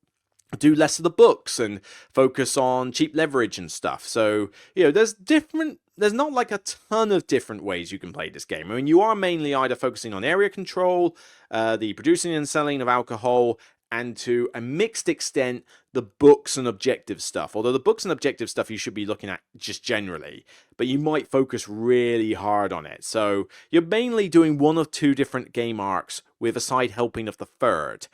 do less of the books and focus on cheap leverage and stuff. So, there's not like a ton of different ways you can play this game. I mean, you are mainly either focusing on area control, the producing and selling of alcohol, and to a mixed extent, the books and objective stuff. Although the books and objective stuff you should be looking at just generally, but you might focus really hard on it. So you're mainly doing one of two different game arcs with a side helping of the third.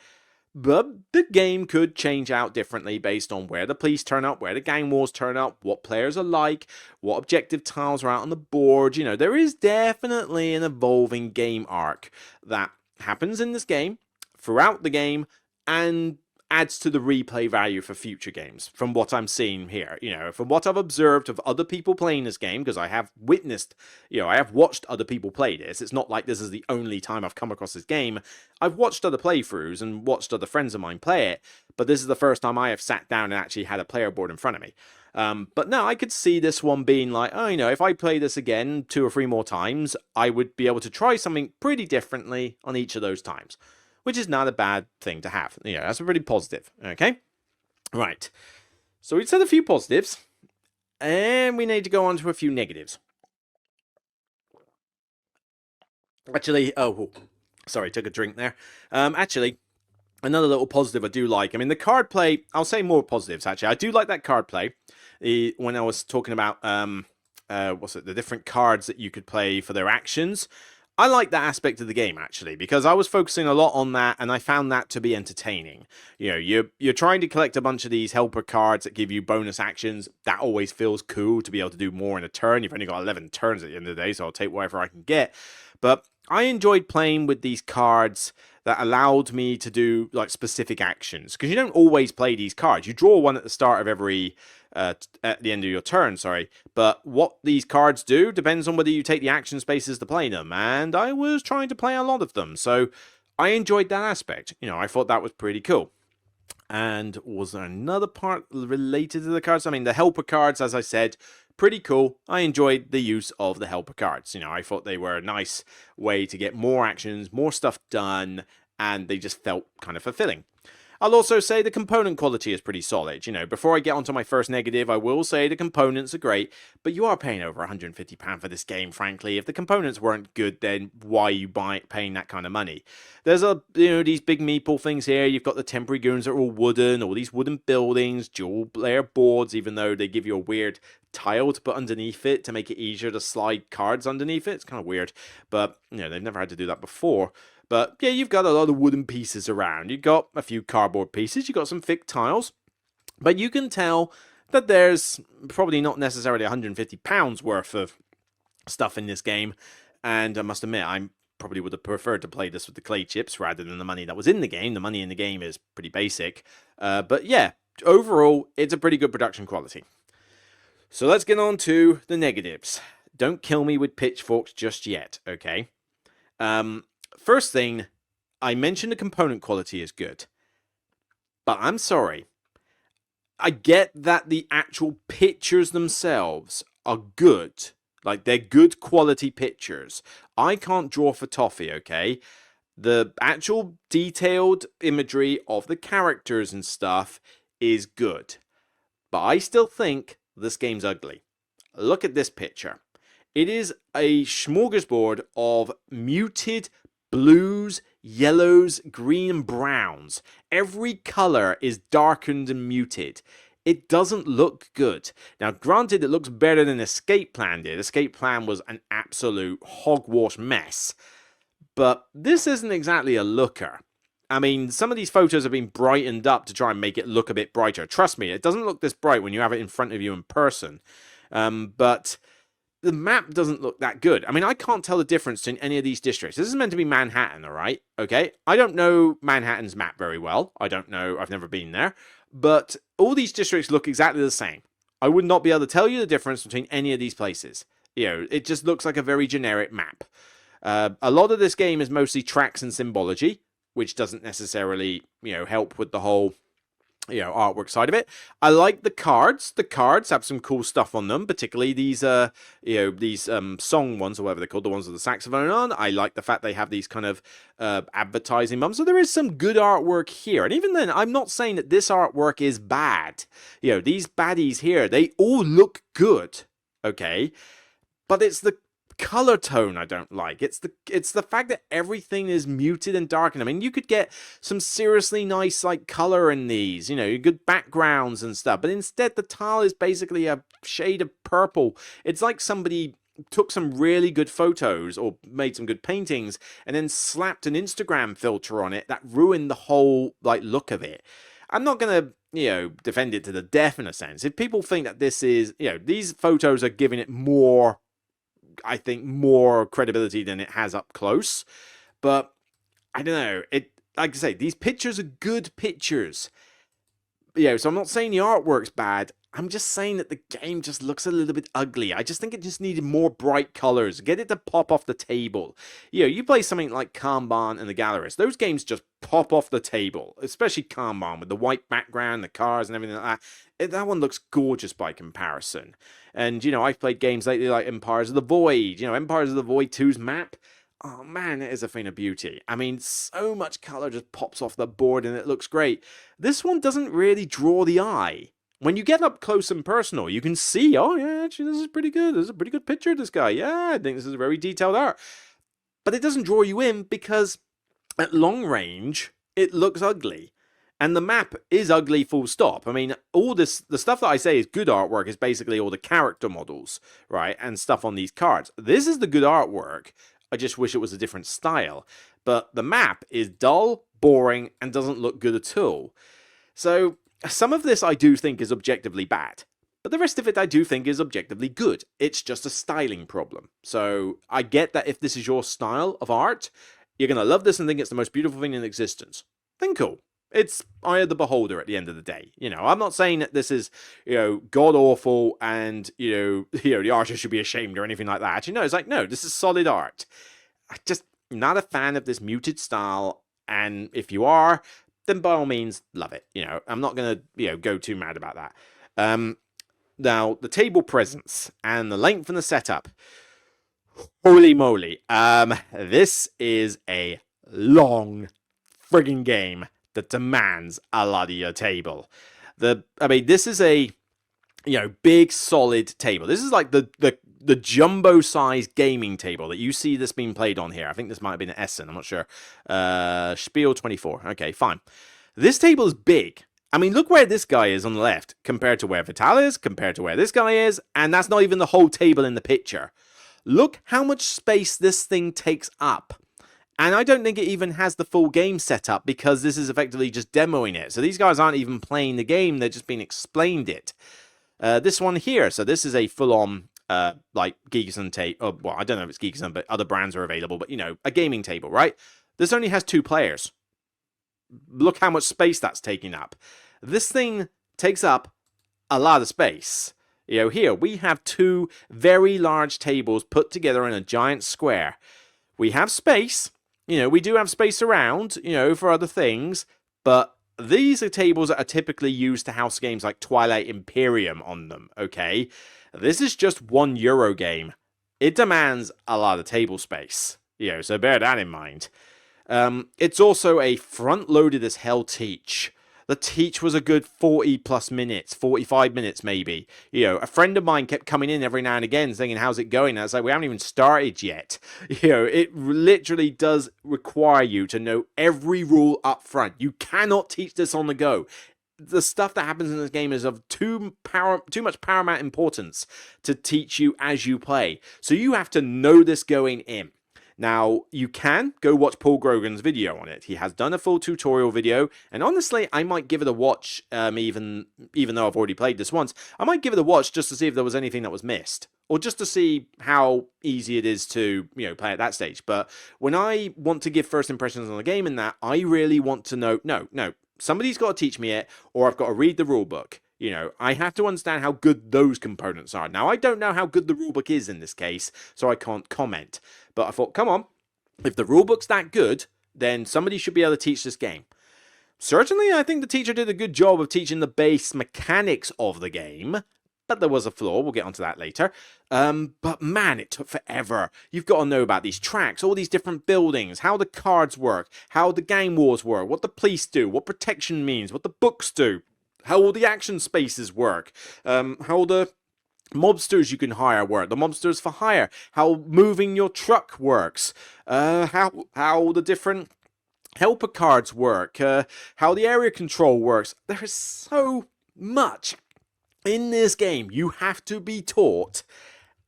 But the game could change out differently based on where the police turn up, where the gang wars turn up, what players are like, what objective tiles are out on the board. There is definitely an evolving game arc that happens in this game, throughout the game, and adds to the replay value for future games, from what I'm seeing here. From what I've observed of other people playing this game, because I have witnessed, I have watched other people play this. It's not like this is the only time I've come across this game. I've watched other playthroughs and watched other friends of mine play it, but this is the first time I have sat down and actually had a player board in front of me. But no, I could see this one being like, if I play this again 2 or 3 more times, I would be able to try something pretty differently on each of those times, which is not a bad thing to have. That's pretty positive, okay? Right. So we said a few positives, and we need to go on to a few negatives. Actually, sorry, took a drink there. Actually, another little positive I do like. I mean, the card play, I'll say more positives, actually. I do like that card play. When I was talking about, the different cards that you could play for their actions. I like that aspect of the game, actually, because I was focusing a lot on that, and I found that to be entertaining. You're trying to collect a bunch of these helper cards that give you bonus actions. That always feels cool to be able to do more in a turn. You've only got 11 turns at the end of the day, so I'll take whatever I can get. But I enjoyed playing with these cards that allowed me to do like specific actions, because you don't always play these cards. You draw one at the start of every at the end of your turn, but what these cards do depends on whether you take the action spaces to play them, and I was trying to play a lot of them, so I enjoyed that aspect. I thought that was pretty cool. And was there another part related to the cards? I mean, the helper cards, as I said, pretty cool. I enjoyed the use of the helper cards. I thought they were a nice way to get more actions, more stuff done, and they just felt kind of fulfilling. I'll also say the component quality is pretty solid. Before I get onto my first negative, I will say the components are great, but you are paying over £150 for this game, frankly. If the components weren't good, then why are you paying that kind of money? There's these big meeple things here. You've got the temporary goons that are all wooden, all these wooden buildings, dual layer boards, even though they give you a weird tile to put underneath it to make it easier to slide cards underneath it. It's kind of weird, but they've never had to do that before. But yeah, you've got a lot of wooden pieces around. You've got a few cardboard pieces. You've got some thick tiles. But you can tell that there's probably not necessarily £150 worth of stuff in this game. And I must admit, I probably would have preferred to play this with the clay chips rather than the money that was in the game. The money in the game is pretty basic. But yeah, overall, it's a pretty good production quality. So let's get on to the negatives. Don't kill me with pitchforks just yet, okay? First thing, I mentioned the component quality is good. But I'm sorry. I get that the actual pictures themselves are good. Like, they're good quality pictures. I can't draw for toffee, okay? The actual detailed imagery of the characters and stuff is good. But I still think this game's ugly. Look at this picture. It is a smorgasbord of muted blues, yellows, green, and browns. Every color is darkened and muted. It doesn't look good. Now, granted, it looks better than Escape Plan did. Escape Plan was an absolute hogwash mess. But this isn't exactly a looker. I mean, some of these photos have been brightened up to try and make it look a bit brighter. Trust me, it doesn't look this bright when you have it in front of you in person. But the map doesn't look that good. I mean, I can't tell the difference in any of these districts. This is meant to be Manhattan, all right? Okay? I don't know Manhattan's map very well. I don't know. I've never been there. But all these districts look exactly the same. I would not be able to tell you the difference between any of these places. It just looks like a very generic map. A lot of this game is mostly tracks and symbology, which doesn't necessarily, help with the whole artwork side of it. I like the cards. The cards have some cool stuff on them, particularly these song ones, or whatever they're called, the ones with the saxophone on. I like the fact they have these kind of advertising bumps. So there is some good artwork here. And even then, I'm not saying that this artwork is bad. These baddies here, they all look good. Okay. But it's the color tone I don't like. It's the fact that everything is muted and darkened. I mean, you could get some seriously nice color in these, good backgrounds and stuff, but instead the tile is basically a shade of purple. It's like somebody took some really good photos or made some good paintings and then slapped an Instagram filter on it that ruined the whole look of it. I'm not gonna defend it to the death in a sense. If people think that this is, these photos are giving it more, I think, more credibility than it has up close. But I don't know. Like I say, these pictures are good pictures. So I'm not saying the artwork's bad. I'm just saying that the game just looks a little bit ugly. I just think it just needed more bright colors. Get it to pop off the table. You play something like Kanban and the Gallerist. Those games just pop off the table, especially Kanban with the white background, the cars and everything like that. That one looks gorgeous by comparison. And, I've played games lately like Empires of the Void. Empires of the Void 2's map. Oh man, it is a thing of beauty. I mean, so much color just pops off the board and it looks great. This one doesn't really draw the eye. When you get up close and personal, you can see, oh yeah, actually this is pretty good. This is a pretty good picture of this guy. Yeah, I think this is very detailed art. But it doesn't draw you in because at long range, it looks ugly. And the map is ugly, full stop. I mean, the stuff that I say is good artwork is basically all the character models, right? And stuff on these cards. This is the good artwork. I just wish it was a different style. But the map is dull, boring, and doesn't look good at all. So some of this I do think is objectively bad. But the rest of it I do think is objectively good. It's just a styling problem. So I get that if this is your style of art, you're going to love this and think it's the most beautiful thing in existence. Then cool. It's eye of the beholder at the end of the day. I'm not saying that this is, god awful and, the artist should be ashamed or anything like that. It's like, no, this is solid art. I'm just not a fan of this muted style. And if you are, then by all means, love it. I'm not going to, go too mad about that. Now, the table presence and the length and the setup. Holy moly. This is a long friggin' game that demands a lot of your table. This is a, big solid table. This is like the jumbo size gaming table that you see this being played on here. I think this might have been an Essen, I'm not sure. Spiel 24. Okay, fine. This table is big. I mean, look where this guy is on the left compared to where Vital is, compared to where this guy is, and that's not even the whole table in the picture. Look how much space this thing takes up. And I don't think it even has the full game set up because this is effectively just demoing it. So these guys aren't even playing the game, they're just being explained it. This one here, so this is a full-on, Geekerson table. Well, I don't know if it's Geekerson, but other brands are available. But, a gaming table, right? This only has 2 players. Look how much space that's taking up. This thing takes up a lot of space. Here we have 2 very large tables put together in a giant square. We have space. We do have space around, for other things, but these are tables that are typically used to house games like Twilight Imperium on them, okay? This is just €1 game. It demands a lot of table space, so bear that in mind. It's also a front-loaded as hell teach. The teach was a good 40 plus minutes, 45 minutes maybe. A friend of mine kept coming in every now and again saying, how's it going? And I was like, we haven't even started yet. It literally does require you to know every rule up front. You cannot teach this on the go. The stuff that happens in this game is of too much paramount importance to teach you as you play. So you have to know this going in. Now, you can go watch Paul Grogan's video on it. He has done a full tutorial video, and honestly, I might give it a watch, even though I've already played this once. I might give it a watch just to see if there was anything that was missed, or just to see how easy it is to, play at that stage. But when I want to give first impressions on a game in that, I really want to know, no, somebody's got to teach me it, or I've got to read the rule book. I have to understand how good those components are. Now, I don't know how good the rulebook is in this case, so I can't comment. But I thought, come on, if the rulebook's that good, then somebody should be able to teach this game. Certainly, I think the teacher did a good job of teaching the base mechanics of the game, but there was a flaw. We'll get onto that later. But man, it took forever. You've got to know about these tracks, all these different buildings, how the cards work, how the gang wars work, what the police do, what protection means, what the books do, how all the action spaces work, how the mobsters you can hire work, the mobsters for hire, how moving your truck works, how the different helper cards work, how the area control works. There is so much in this game you have to be taught.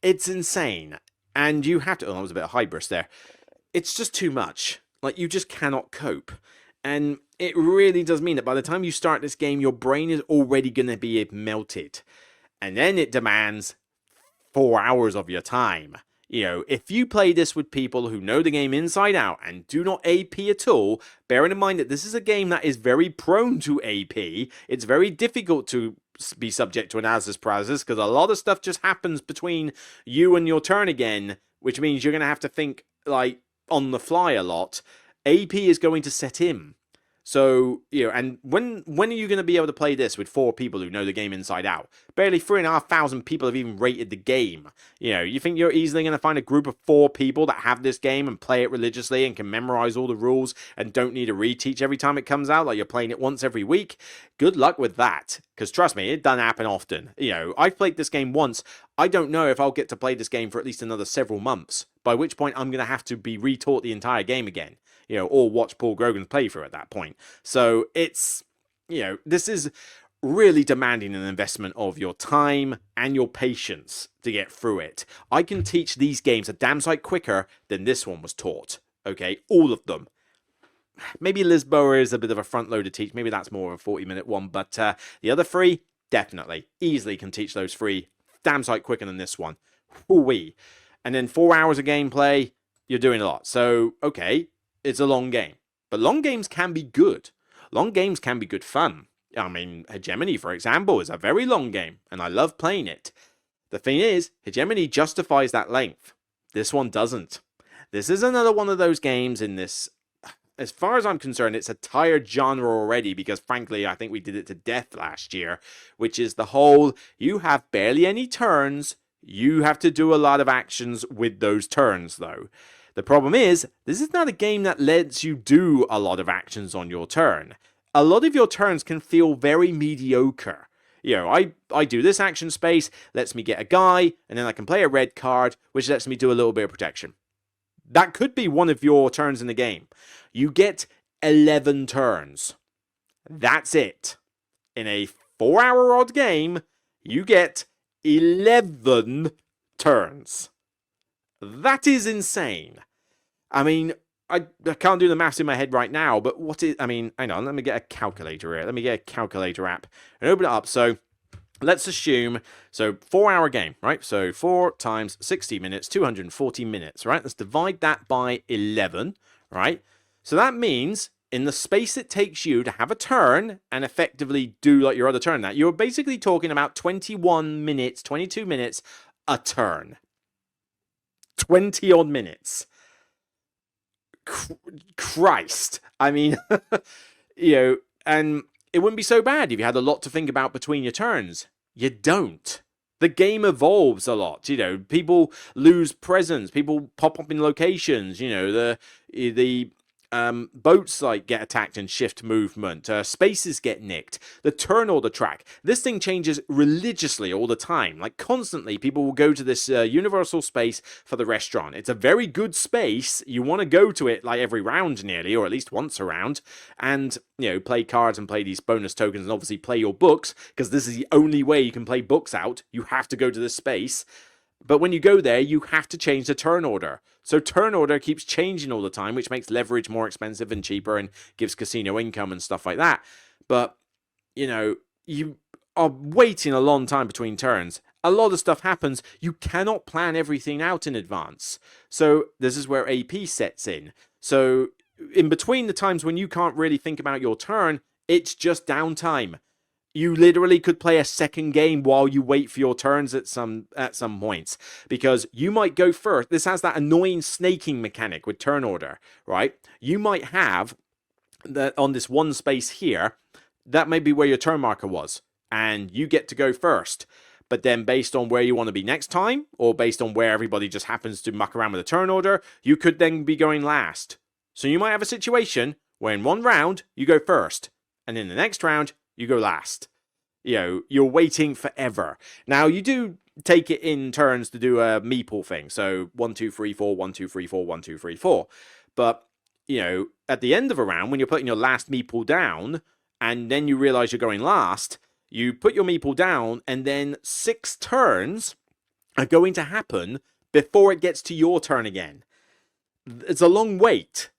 It's insane. And you have to... Oh, that was a bit of high burst there. It's just too much. Like, you just cannot cope. And it really does mean that by the time you start this game, your brain is already going to be melted. And then it demands 4 hours of your time. You know, if you play this with people who know the game inside out and do not AP at all, bearing in mind that this is a game that is very prone to AP, it's very difficult to be subject to analysis paralysis because a lot of stuff just happens between you and your turn again, which means you're going to have to think, like, on the fly a lot. AP is going to set in. So, you know, and when are you going to be able to play this with 4 people who know the game inside out? Barely 3,500 people have even rated the game. You know, you think you're easily going to find a group of 4 people that have this game and play it religiously and can memorize all the rules and don't need a reteach every time it comes out, like you're playing it once every week? Good luck with that. Because trust me, it doesn't happen often. You know, I've played this game once. I don't know if I'll get to play this game for at least another several months, by which point I'm going to have to be retaught the entire game again. You know, or watch Paul Grogan's playthrough at that point. So it's, you know, this is really demanding an investment of your time and your patience to get through it. I can teach these games a damn sight quicker than this one was taught. Okay, all of them. Maybe Lisboa is a bit of a front load to teach. Maybe that's more of a 40-minute one. But the other 3, definitely, easily can teach those 3 damn sight quicker than this one. Whoo-wee. And then 4 hours of gameplay, you're doing a lot. So, okay. It's a long game. But long games can be good. Long games can be good fun. I mean, Hegemony, for example, is a very long game, and I love playing it. The thing is, Hegemony justifies that length. This one doesn't. This is another one of those games in this... As far as I'm concerned, it's a tired genre already, because frankly, I think we did it to death last year, which is the whole, you have barely any turns, you have to do a lot of actions with those turns, though. The problem is, this is not a game that lets you do a lot of actions on your turn. A lot of your turns can feel very mediocre. You know, I do this action space, lets me get a guy, and then I can play a red card, which lets me do a little bit of protection. That could be one of your turns in the game. You get 11 turns. That's it. In a 4-hour odd game, you get 11 turns. That is insane. I mean, I can't do the maths in my head right now, but what is... I mean, hang on, let me get a calculator here. Let me get a calculator app and open it up. So, let's assume... So, 4-hour game, right? So, 4 times 60 minutes, 240 minutes, right? Let's divide that by 11, right? So, that means... in the space it takes you to have a turn and effectively do like your other turn, that you're basically talking about 21 minutes, 22 minutes a turn. 20 odd minutes. Christ. I mean, you know, and it wouldn't be so bad if you had a lot to think about between your turns. You don't. The game evolves a lot, you know, people lose presence, people pop up in locations, you know, the boats like get attacked and shift movement, spaces get nicked, the turn order track, this thing changes religiously all the time, like constantly people will go to this universal space for the restaurant. It's a very good space, you want to go to it like every round nearly, or at least once a round, and you know, play cards and play these bonus tokens and obviously play your books, because this is the only way you can play books out, you have to go to this space. But when you go there, you have to change the turn order. So turn order keeps changing all the time, which makes leverage more expensive and cheaper and gives casino income and stuff like that. But, you know, you are waiting a long time between turns. A lot of stuff happens. You cannot plan everything out in advance. So this is where AP sets in. So in between the times when you can't really think about your turn, it's just downtime. You literally could play a second game while you wait for your turns at some points, because you might go first. This has that annoying snaking mechanic with turn order, right? You might have that on this one space here, that may be where your turn marker was, and you get to go first. But then based on where you want to be next time, or based on where everybody just happens to muck around with the turn order, you could then be going last. So you might have a situation where in one round, you go first, and in the next round, you go last. You're waiting forever. Now, you do take it in turns to do a Meeple thing. So 1, 2, 3, 4, 1, 2, 3, 4, 1, 2, 3, 4. But, at the end of a round, when you're putting your last Meeple down, and then you realize you're going last, you put your Meeple down, and then 6 turns are going to happen before it gets to your turn again. It's a long wait,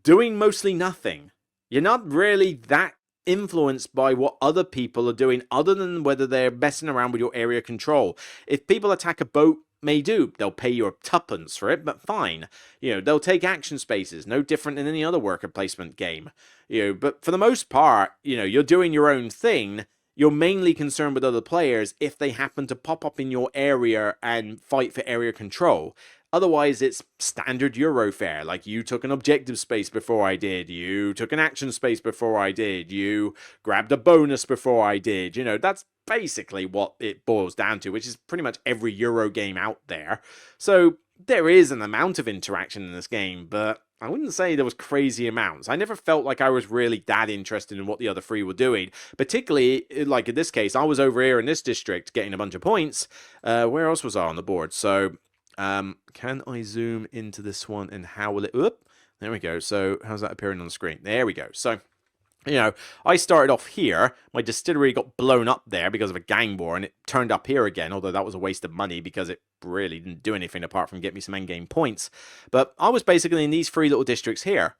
doing mostly nothing. You're not really that influenced by what other people are doing, other than whether they're messing around with your area control. If people attack a boat, may do. They'll pay you a tuppence for it, but fine. They'll take action spaces, no different than any other worker placement game. But for the most part, you're doing your own thing. You're mainly concerned with other players if they happen to pop up in your area and fight for area control. Otherwise, it's standard Eurofare. Like, you took an objective space before I did. You took an action space before I did. You grabbed a bonus before I did. That's basically what it boils down to, which is pretty much every Euro game out there. So there is an amount of interaction in this game, but I wouldn't say there was crazy amounts. I never felt like I was really that interested in what the other three were doing. Particularly, like in this case, I was over here in this district getting a bunch of points. Where else was I on the board? So, can I zoom into this one and how will it... Oop, there we go. So, how's that appearing on the screen? There we go. So, I started off here. My distillery got blown up there because of a gang war, and it turned up here again, although that was a waste of money because it really didn't do anything apart from get me some endgame points. But I was basically in these 3 little districts here.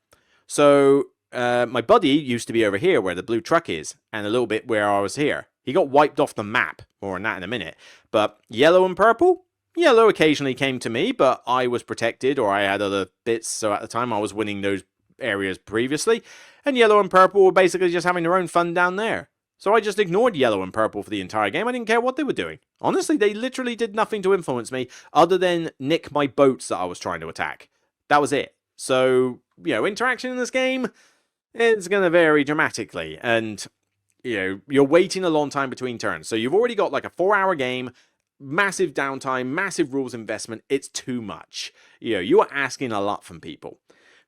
So, my buddy used to be over here where the blue truck is, and a little bit where I was here. He got wiped off the map. More on that in a minute. But yellow and purple? Yellow occasionally came to me, but I was protected, or I had other bits, so at the time I was winning those areas previously, and yellow and purple were basically just having their own fun down there. So I just ignored yellow and purple for the entire game. I didn't care what they were doing. Honestly, they literally did nothing to influence me, other than nick my boats that I was trying to attack. That was it. So, interaction in this game, it's going to vary dramatically, and, you're waiting a long time between turns. So you've already got like a 4-hour game, massive downtime, massive rules investment. It's too much. You are asking a lot from people.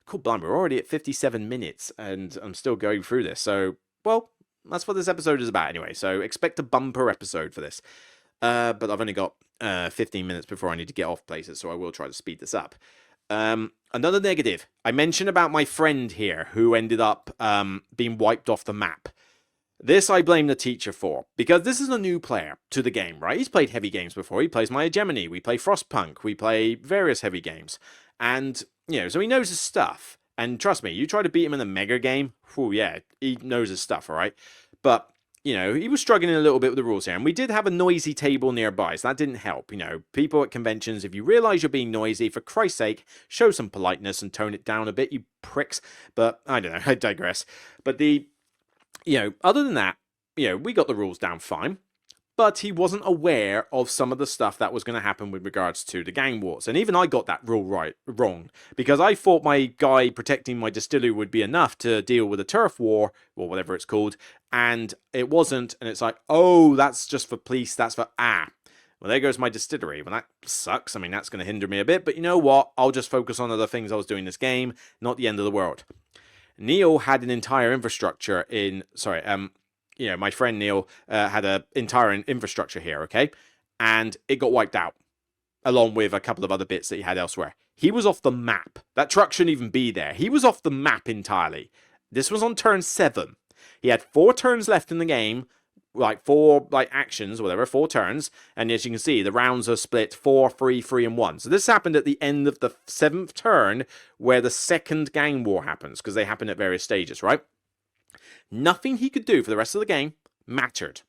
Cool, blimey, we're already at 57 minutes, and I'm still going through this. So, well, that's what this episode is about anyway. So expect a bumper episode for this. But I've only got 15 minutes before I need to get off places, so I will try to speed this up. Another negative. I mentioned about my friend here who ended up being wiped off the map. This I blame the teacher for, because this is a new player to the game, right? He's played heavy games before. He plays my Hegemony, we play Frostpunk, we play various heavy games. And, so he knows his stuff. And trust me, you try to beat him in a mega game, yeah, he knows his stuff, alright? But, he was struggling a little bit with the rules here. And we did have a noisy table nearby, so that didn't help. People at conventions, if you realise you're being noisy, for Christ's sake, show some politeness and tone it down a bit, you pricks. But, I don't know, I digress. But other than that, we got the rules down fine. But he wasn't aware of some of the stuff that was going to happen with regards to the gang wars. And even I got that rule wrong. Because I thought my guy protecting my distillery would be enough to deal with a turf war, or whatever it's called. And it wasn't. And it's like, oh, that's just for police. That's for, well, there goes my distillery. Well, that sucks. I mean, that's going to hinder me a bit. But you know what? I'll just focus on other things I was doing this game. Not the end of the world. Neil had an entire infrastructure in... Sorry, my friend Neil had an entire infrastructure here, okay? And it got wiped out, along with a couple of other bits that he had elsewhere. He was off the map. That truck shouldn't even be there. He was off the map entirely. This was on turn 7. He had 4 turns left in the game, like 4 actions, whatever, 4 turns. And as you can see, the rounds are split 4, 3, 3, and 1. So this happened at the end of the 7th turn, where the second gang war happens, because they happen at various stages, right? Nothing he could do for the rest of the game mattered.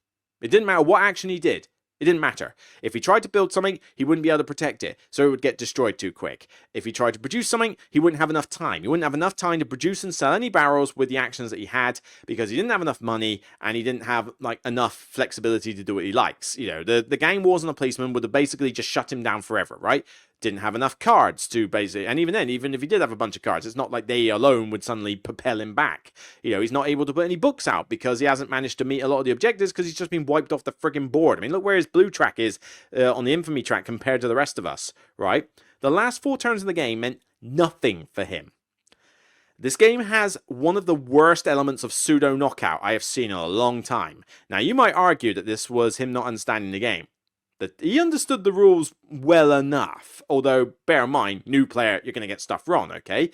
It didn't matter what action he did. It didn't matter. If he tried to build something, he wouldn't be able to protect it, so it would get destroyed too quick. If he tried to produce something, he wouldn't have enough time. He wouldn't have enough time to produce and sell any barrels with the actions that he had because he didn't have enough money and he didn't have like enough flexibility to do what he likes. You know, the gang wars and the policeman would have basically just shut him down forever, right? Didn't have enough cards to basically, and even then, even if he did have a bunch of cards, it's not like they alone would suddenly propel him back. You know, he's not able to put any books out because he hasn't managed to meet a lot of the objectives because he's just been wiped off the friggin' board. I mean, look where his blue track is on the infamy track compared to the rest of us, right? The last 4 turns of the game meant nothing for him. This game has one of the worst elements of pseudo knockout I have seen in a long time. Now, you might argue that this was him not understanding the game. That he understood the rules well enough, although bear in mind, new player, you're going to get stuff wrong, okay?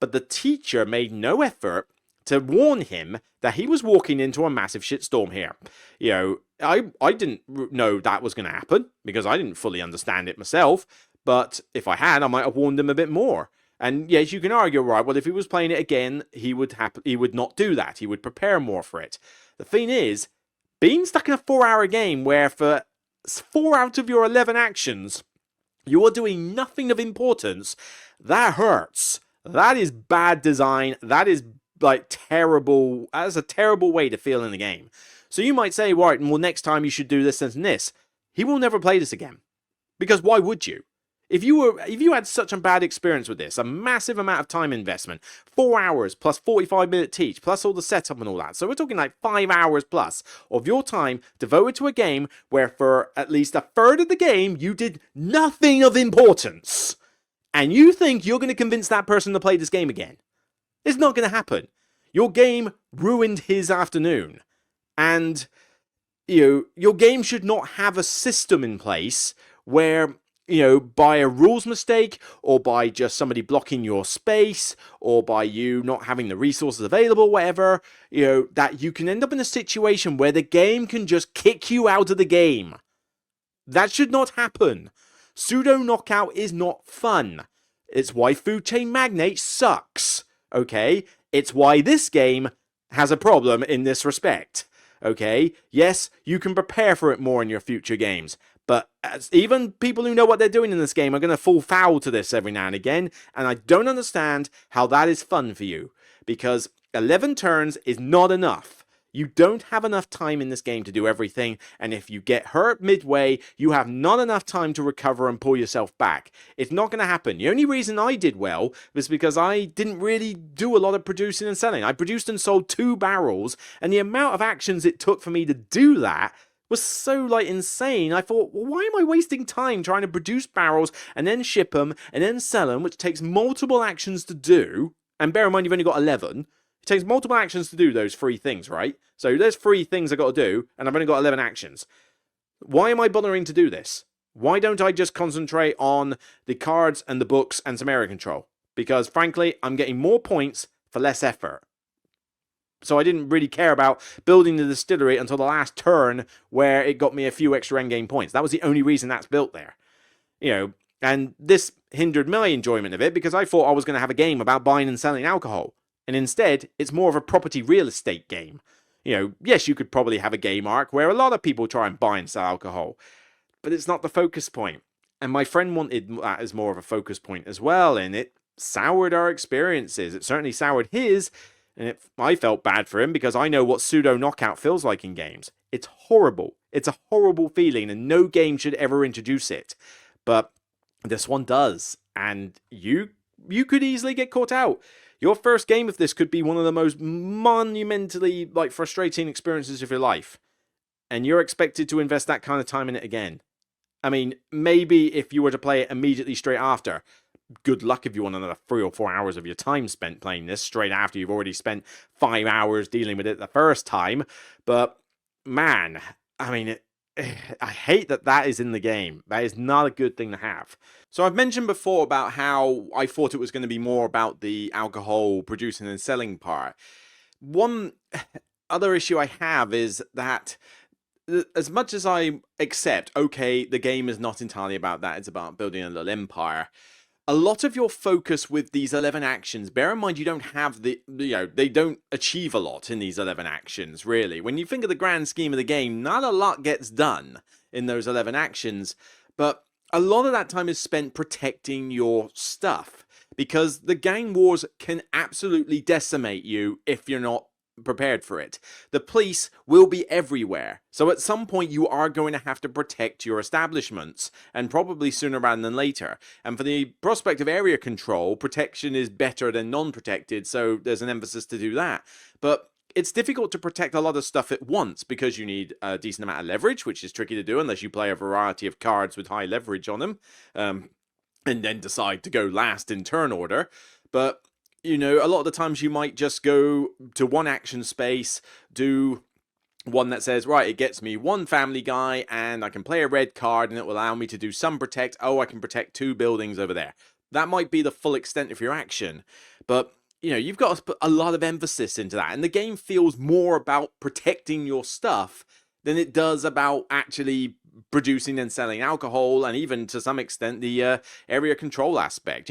But the teacher made no effort to warn him that he was walking into a massive shitstorm here. You know, I didn't know that was going to happen because I didn't fully understand it myself, but if I had, I might have warned him a bit more. And yes, you can argue, right, well, if he was playing it again, he would not do that. He would prepare more for it. The thing is, being stuck in a 4-hour game where for 4 out of your 11 actions, you are doing nothing of importance, that hurts. That is bad design. That is like terrible. That's a terrible way to feel in the game. So you might say, right, well, next time you should do this and this. He will never play this again. Because why would you? If you had such a bad experience with this, a massive amount of time investment, 4 hours plus 45-minute teach, plus all the setup and all that. So we're talking like 5 hours plus of your time devoted to a game where for at least a third of the game, you did nothing of importance. And you think you're going to convince that person to play this game again. It's not going to happen. Your game ruined his afternoon. And, you know, your game should not have a system in place where, you know, by a rules mistake, or by just somebody blocking your space, or by you not having the resources available, whatever, you know, that you can end up in a situation where the game can just kick you out of the game. That should not happen. Pseudo knockout is not fun. It's why Food Chain Magnate sucks. Okay? It's why this game has a problem in this respect. Okay? Yes, you can prepare for it more in your future games. But even people who know what they're doing in this game are going to fall foul to this every now and again. And I don't understand how that is fun for you. Because 11 turns is not enough. You don't have enough time in this game to do everything. And if you get hurt midway, you have not enough time to recover and pull yourself back. It's not going to happen. The only reason I did well was because I didn't really do a lot of producing and selling. I produced and sold 2 barrels. And the amount of actions it took for me to do that was so like insane. I thought, well, why am I wasting time trying to produce barrels and then ship them and then sell them, which takes multiple actions to do? And bear in mind, you've only got 11. It takes multiple actions to do those 3 things, right? So there's 3 things I got to do, and I've only got 11 actions. Why am I bothering to do this? Why don't I just concentrate on the cards and the books and some area control? Because frankly, I'm getting more points for less effort. So I didn't really care about building the distillery until the last turn where it got me a few extra endgame points. That was the only reason that's built there. You know, and this hindered my enjoyment of it because I thought I was going to have a game about buying and selling alcohol. And instead, it's more of a property real estate game. You know, yes, you could probably have a game arc where a lot of people try and buy and sell alcohol. But it's not the focus point. And my friend wanted that as more of a focus point as well. And it soured our experiences. It certainly soured his. And I felt bad for him because I know what pseudo knockout feels like in games. It's horrible. It's a horrible feeling and no game should ever introduce it. But this one does. And you could easily get caught out. Your first game of this could be one of the most monumentally frustrating experiences of your life. And you're expected to invest that kind of time in it again. I mean, maybe if you were to play it immediately straight after, good luck if you want another 3 or 4 hours of your time spent playing this straight after you've already spent 5 hours dealing with it the first time. But man, I mean, I hate that is in the game. That is not a good thing to have. So I've mentioned before about how I thought it was going to be more about the alcohol producing and selling part. One other issue I have is that as much as I accept, okay, the game is not entirely about that, it's about building a little empire, a lot of your focus with these 11 actions, bear in mind you don't have they don't achieve a lot in these 11 actions, really. When you think of the grand scheme of the game, not a lot gets done in those 11 actions, but a lot of that time is spent protecting your stuff, because the gang wars can absolutely decimate you if you're not prepared for it. The police will be everywhere, so at some point you are going to have to protect your establishments, and probably sooner rather than later. And for the prospect of area control, protection is better than non-protected, so there's an emphasis to do that. But it's difficult to protect a lot of stuff at once, because you need a decent amount of leverage, which is tricky to do unless you play a variety of cards with high leverage on them, and then decide to go last in turn order. But a lot of the times you might just go to one action space, do one that says, right, it gets me one family guy, and I can play a red card, and it will allow me to do some protect. Oh, I can protect 2 buildings over there. That might be the full extent of your action, but you've got to put a lot of emphasis into that, and the game feels more about protecting your stuff than it does about actually producing and selling alcohol, and even to some extent the area control aspect.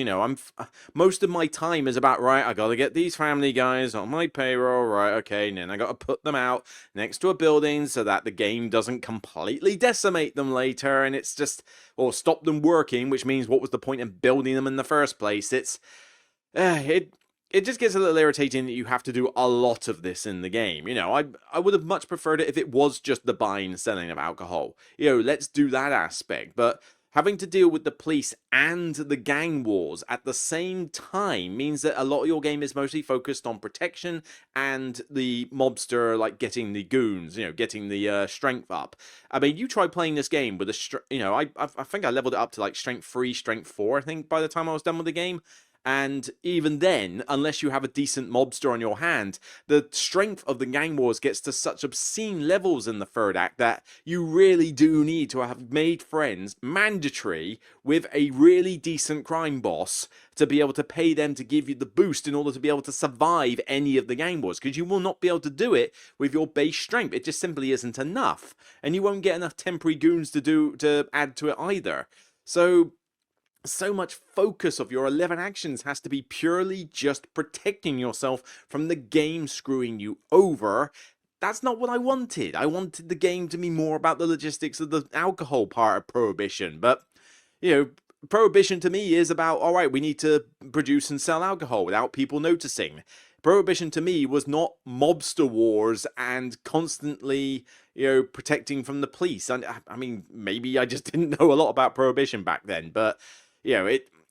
Most of my time is about, right, I gotta get these family guys on my payroll, right, okay, and then I gotta put them out next to a building so that the game doesn't completely decimate them later, and it's just, or stop them working, which means what was the point in building them in the first place? It just gets a little irritating that you have to do a lot of this in the game. I would have much preferred it if it was just the buying and selling of alcohol. Let's do that aspect. But having to deal with the police and the gang wars at the same time means that a lot of your game is mostly focused on protection and the mobster, like getting the goons, getting the strength up. I mean, you try playing this game with I think I leveled it up to like strength 3, strength 4, I think, by the time I was done with the game. And even then, unless you have a decent mobster on your hand, the strength of the gang wars gets to such obscene levels in the third act that you really do need to have made friends, mandatory, with a really decent crime boss to be able to pay them to give you the boost in order to be able to survive any of the gang wars, because you will not be able to do it with your base strength. It just simply isn't enough, and you won't get enough temporary goons to add to it either. So much focus of your 11 actions has to be purely just protecting yourself from the game screwing you over. That's not what I wanted. I wanted the game to be more about the logistics of the alcohol part of Prohibition. But, Prohibition to me is about, all right, we need to produce and sell alcohol without people noticing. Prohibition to me was not mobster wars and constantly, protecting from the police. I mean, maybe I just didn't know a lot about Prohibition back then, but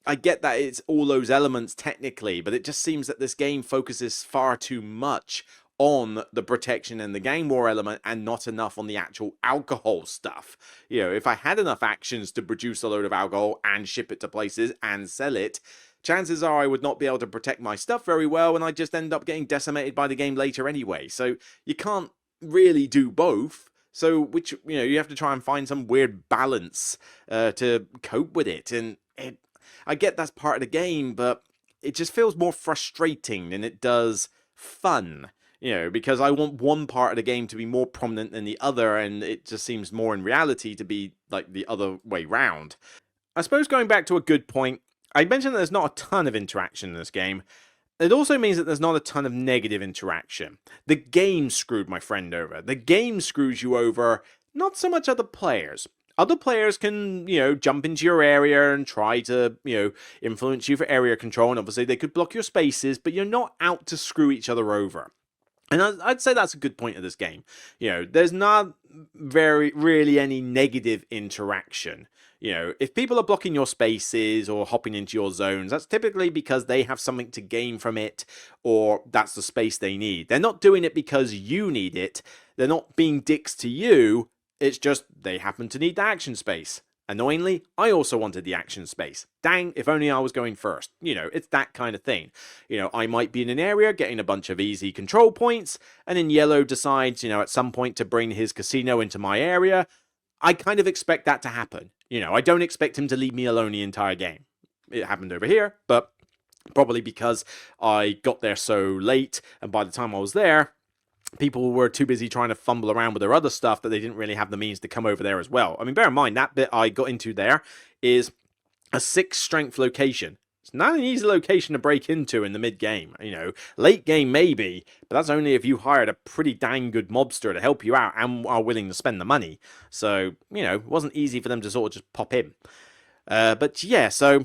I get that it's all those elements technically, but it just seems that this game focuses far too much on the protection and the gang war element and not enough on the actual alcohol stuff. If I had enough actions to produce a load of alcohol and ship it to places and sell it, chances are I would not be able to protect my stuff very well, and I'd just end up getting decimated by the game later anyway. So you can't really do both. So you have to try and find some weird balance to cope with it. And I get that's part of the game, but it just feels more frustrating than it does fun. Because I want one part of the game to be more prominent than the other, and it just seems more in reality to be like the other way round. I suppose going back to a good point, I mentioned that there's not a ton of interaction in this game. It also means that there's not a ton of negative interaction. The game screwed my friend over. The game screws you over, not so much other players. Other players can, jump into your area and try to, influence you for area control, and obviously they could block your spaces, but you're not out to screw each other over. And I'd say that's a good point of this game. There's not really any negative interaction. If people are blocking your spaces or hopping into your zones, that's typically because they have something to gain from it, or that's the space they need. They're not doing it because you need it. They're not being dicks to you. It's just they happen to need the action space. Annoyingly, I also wanted the action space. Dang, if only I was going first. It's that kind of thing. I might be in an area getting a bunch of easy control points, and then Yellow decides, at some point to bring his casino into my area. I kind of expect that to happen. I don't expect him to leave me alone the entire game. It happened over here, but probably because I got there so late, and by the time I was there, people were too busy trying to fumble around with their other stuff that they didn't really have the means to come over there as well. I mean, bear in mind, that bit I got into there is a 6 strength location. It's not an easy location to break into in the mid game. Late game maybe, but that's only if you hired a pretty dang good mobster to help you out and are willing to spend the money. So, it wasn't easy for them to sort of just pop in. But yeah, so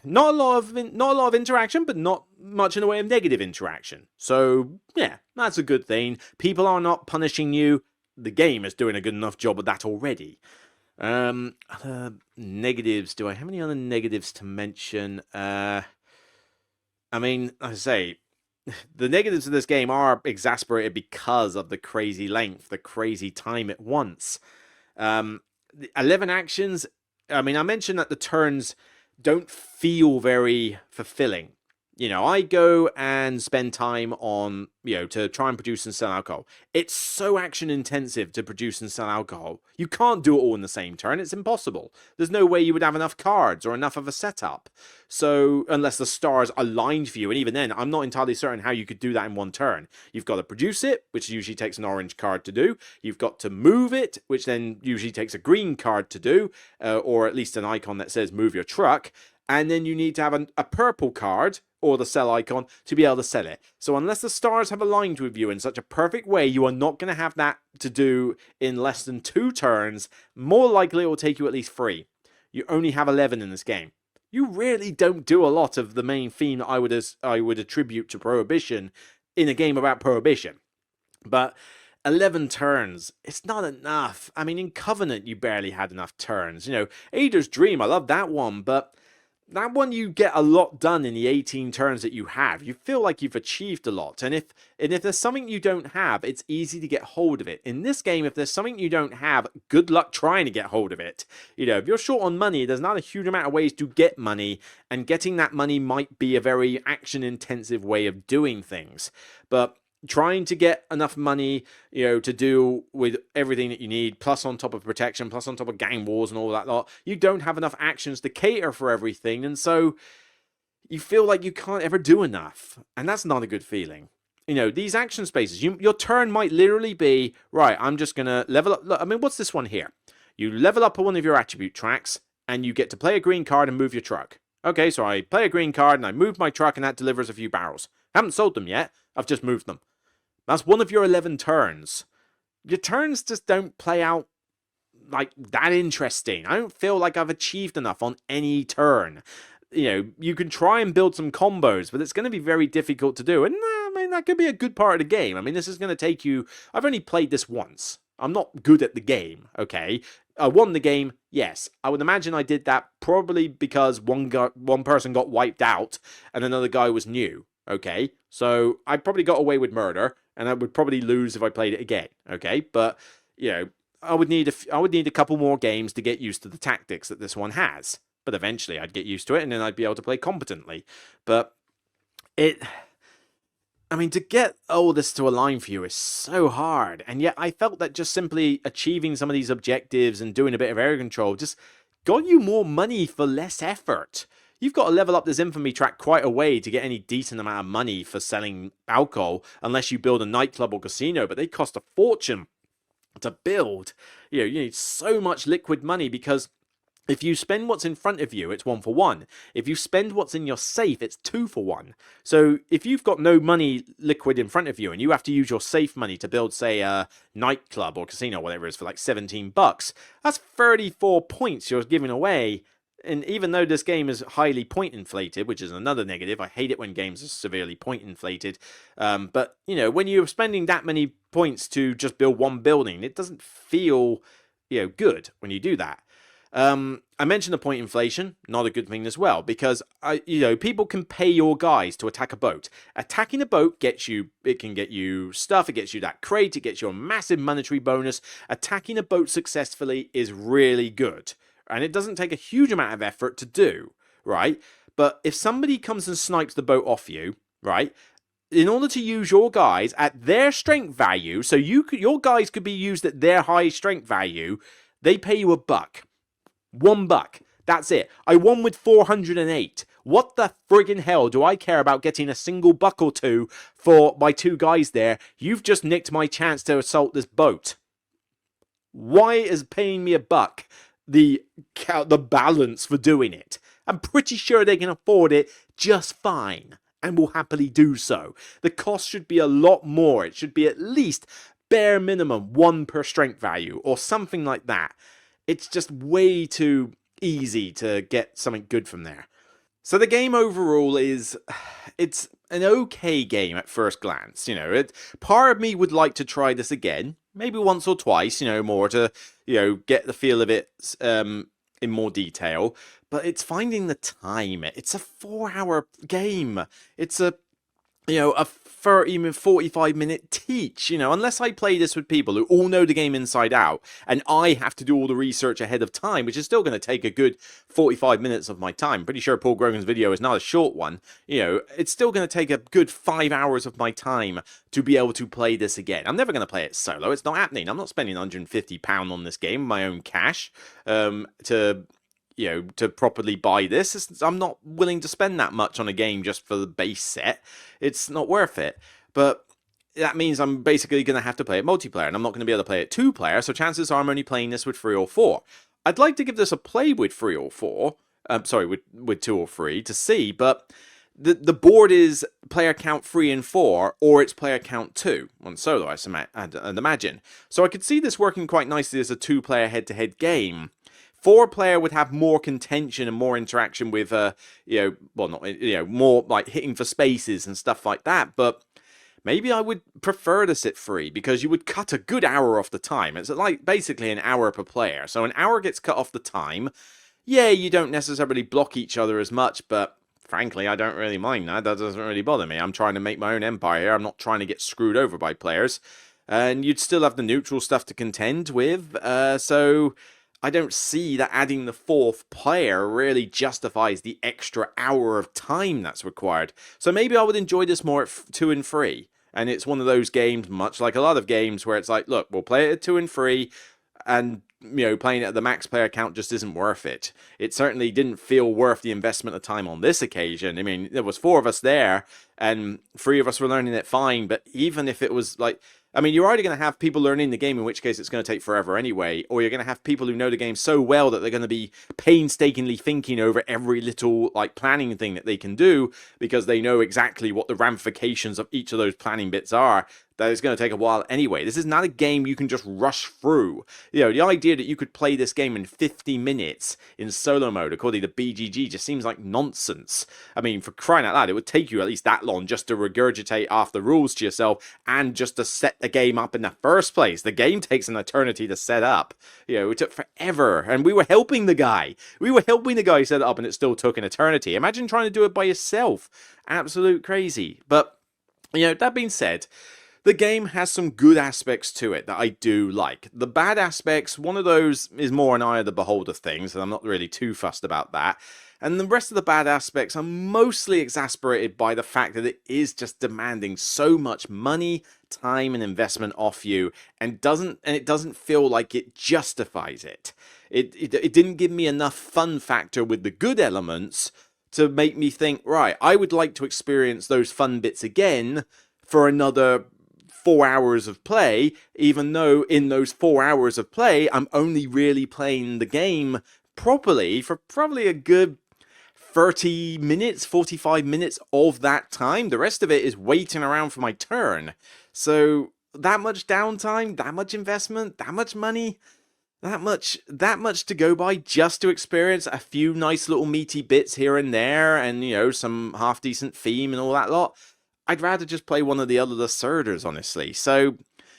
not a lot of interaction, but not much in the way of negative interaction. So yeah, that's a good thing. People are not punishing you. The game is doing a good enough job of that already. Other negatives. Do I have any other negatives to mention? I mean, like I say, the negatives of this game are exasperated because of the crazy length, the crazy time at once. 11 actions. I mean, I mentioned that the turns don't feel very fulfilling. I go and spend time on, to try and produce and sell alcohol. It's so action intensive to produce and sell alcohol. You can't do it all in the same turn. It's impossible. There's no way you would have enough cards or enough of a setup. So, unless the stars aligned for you, and even then, I'm not entirely certain how you could do that in one turn. You've got to produce it, which usually takes an orange card to do. You've got to move it, which then usually takes a green card to do, or at least an icon that says move your truck. And then you need to have a purple card, or the sell icon, to be able to sell it. So unless the stars have aligned with you in such a perfect way, you are not going to have that to do in less than 2 turns. More likely it will take you at least 3. You only have 11 in this game. You really don't do a lot of the main theme that I would attribute to Prohibition in a game about Prohibition. But 11 turns, it's not enough. I mean, in Covenant, you barely had enough turns. Ada's Dream, I love that one, but that one you get a lot done in the 18 turns that you have. You feel like you've achieved a lot. And if there's something you don't have, it's easy to get hold of it. In this game, if there's something you don't have, good luck trying to get hold of it. If you're short on money, there's not a huge amount of ways to get money, and getting that money might be a very action-intensive way of doing things. But trying to get enough money, to do with everything that you need, plus on top of protection, plus on top of gang wars and all that lot, you don't have enough actions to cater for everything, and so you feel like you can't ever do enough, and that's not a good feeling. These action spaces, your turn might literally be, right, I'm just gonna level up. Look, I mean, what's this one here? You level up one of your attribute tracks, and you get to play a green card and move your truck. Okay, so I play a green card and I move my truck, and that delivers a few barrels. Haven't sold them yet, I've just moved them. That's one of your 11 turns. Your turns just don't play out like that interesting. I don't feel like I've achieved enough on any turn. You can try and build some combos, but it's going to be very difficult to do. And I mean, that could be a good part of the game. I mean, this is going to take you... I've only played this once. I'm not good at the game, okay? I won the game, yes. I would imagine I did that probably because one person got wiped out and another guy was new, okay? So I probably got away with murder, and I would probably lose if I played it again, okay? But, I would need a couple more games to get used to the tactics that this one has. But eventually I'd get used to it, and then I'd be able to play competently. But to get all this to align for you is so hard. And yet I felt that just simply achieving some of these objectives and doing a bit of area control just got you more money for less effort. You've got to level up this infamy track quite a way to get any decent amount of money for selling alcohol, unless you build a nightclub or casino, but they cost a fortune to build. You need so much liquid money, because if you spend what's in front of you, it's 1 for 1. If you spend what's in your safe, it's 2 for 1. So if you've got no money liquid in front of you and you have to use your safe money to build, say, a nightclub or casino, whatever it is, for like $17, that's 34 points you're giving away. And even though this game is highly point inflated, which is another negative, I hate it when games are severely point inflated. But, when you're spending that many points to just build one building, it doesn't feel, good when you do that. I mentioned the point inflation, not a good thing as well, because people can pay your guys to attack a boat. Attacking a boat can get you stuff, it gets you that crate, it gets you a massive monetary bonus. Attacking a boat successfully is really good. And it doesn't take a huge amount of effort to do, right? But if somebody comes and snipes the boat off you, right, in order to use your guys at their strength value, so your guys could be used at their high strength value, they pay you $1. $1. That's it. I won with 408. What the friggin' hell do I care about getting a single buck or two for my 2 guys there? You've just nicked my chance to assault this boat. Why is paying me $1 the balance for doing it. I'm pretty sure they can afford it just fine and will happily do so. The cost should be a lot more. It should be at least bare minimum 1 per strength value or something like that. It's just way too easy to get something good from there. So the game overall is, it's an okay game at first glance. Part of me would like to try this again, maybe once or twice, more to, get the feel of it in more detail. But it's finding the time. It's a 4-hour game. It's a 30, 45-minute teach, unless I play this with people who all know the game inside out, and I have to do all the research ahead of time, which is still going to take a good 45 minutes of my time. Pretty sure Paul Grogan's video is not a short one. It's still going to take a good 5 hours of my time to be able to play this again. I'm never going to play it solo. It's not happening. I'm not spending £150 on this game, my own cash, to properly buy this. I'm not willing to spend that much on a game just for the base set. It's not worth it. But that means I'm basically going to have to play it multiplayer, and I'm not going to be able to play it 2-player, so chances are I'm only playing this with 3 or 4. I'd like to give this a play with 3 or 4. With 2 or 3 to see, but the board is player count 3 and 4, or it's player count 2 on solo, I'd imagine. So I could see this working quite nicely as a 2-player head-to-head game. 4-player would have more contention and more interaction with, more like hitting for spaces and stuff like that. But maybe I would prefer to sit 3 because you would cut a good hour off the time. It's like basically an hour per player. So an hour gets cut off the time. Yeah, you don't necessarily block each other as much, but frankly, I don't really mind that. That doesn't really bother me. I'm trying to make my own empire here. I'm not trying to get screwed over by players. And you'd still have the neutral stuff to contend with. So I don't see that adding the 4th player really justifies the extra hour of time that's required. So maybe I would enjoy this more at 2 and 3. And it's one of those games, much like a lot of games, where it's like, look, we'll play it at 2 and 3, and playing it at the max player count just isn't worth it. It certainly didn't feel worth the investment of time on this occasion. I mean, there was 4 of us there, and 3 of us were learning it fine, but even if it was like, you're either going to have people learning the game, in which case it's going to take forever anyway, or you're going to have people who know the game so well that they're going to be painstakingly thinking over every little planning thing that they can do, because they know exactly what the ramifications of each of those planning bits are. That is going to take a while anyway. This is not a game you can just rush through. The idea that you could play this game in 50 minutes in solo mode, according to BGG, just seems like nonsense. For crying out loud, it would take you at least that long just to regurgitate half the rules to yourself and just to set the game up in the first place. The game takes an eternity to set up. It took forever, and we were helping the guy. We were helping the guy set it up, and it still took an eternity. Imagine trying to do it by yourself. Absolute crazy. But, that being said, the game has some good aspects to it that I do like. The bad aspects, one of those is more an eye of the beholder things, and I'm not really too fussed about that. And the rest of the bad aspects are mostly exasperated by the fact that it is just demanding so much money, time, and investment off you, and it doesn't feel like it justifies it. It didn't give me enough fun factor with the good elements to make me think, right, I would like to experience those fun bits again for another 4 hours of play, even though in those 4 hours of play, I'm only really playing the game properly for probably a good 30 minutes, 45 minutes of that time. The rest of it is waiting around for my turn. So that much downtime, that much investment, that much money, that much to go by just to experience a few nice little meaty bits here and there, and some half decent theme and all that lot. I'd rather just play one of the other Lacerdas, honestly. So,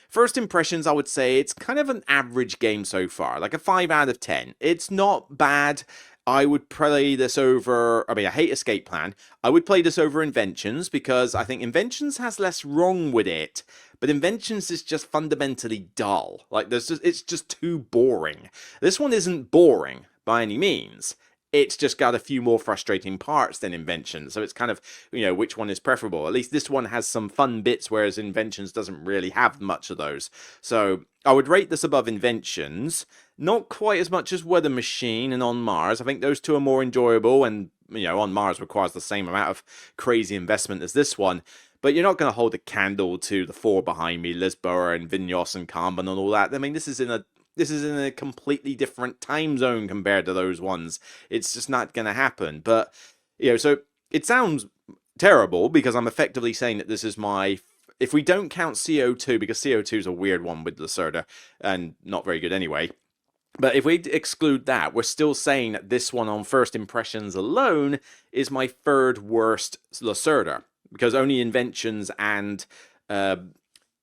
first impressions, I would say it's kind of an average game so far, like a 5 out of 10. It's not bad. I would play this over, I hate Escape Plan. I would play this over Inventions, because I think Inventions has less wrong with it, but Inventions is just fundamentally dull. It's just too boring. This one isn't boring by any means. It's just got a few more frustrating parts than Inventions, so it's kind of, which one is preferable. At least this one has some fun bits, whereas Inventions doesn't really have much of those. So I would rate this above Inventions. Not quite as much as Weather Machine and On Mars. I think those two are more enjoyable, and, On Mars requires the same amount of crazy investment as this one. But you're not going to hold a candle to the 4 behind me, Lisboa and Vinhos and Kanban and all that. This is in a this is in a completely different time zone compared to those ones. It's just not going to happen. But, so it sounds terrible because I'm effectively saying that this is my... If we don't count CO2, because CO2 is a weird one with Lacerda, and not very good anyway. But if we exclude that, we're still saying that this one on first impressions alone is my third worst Lacerda, because only Inventions and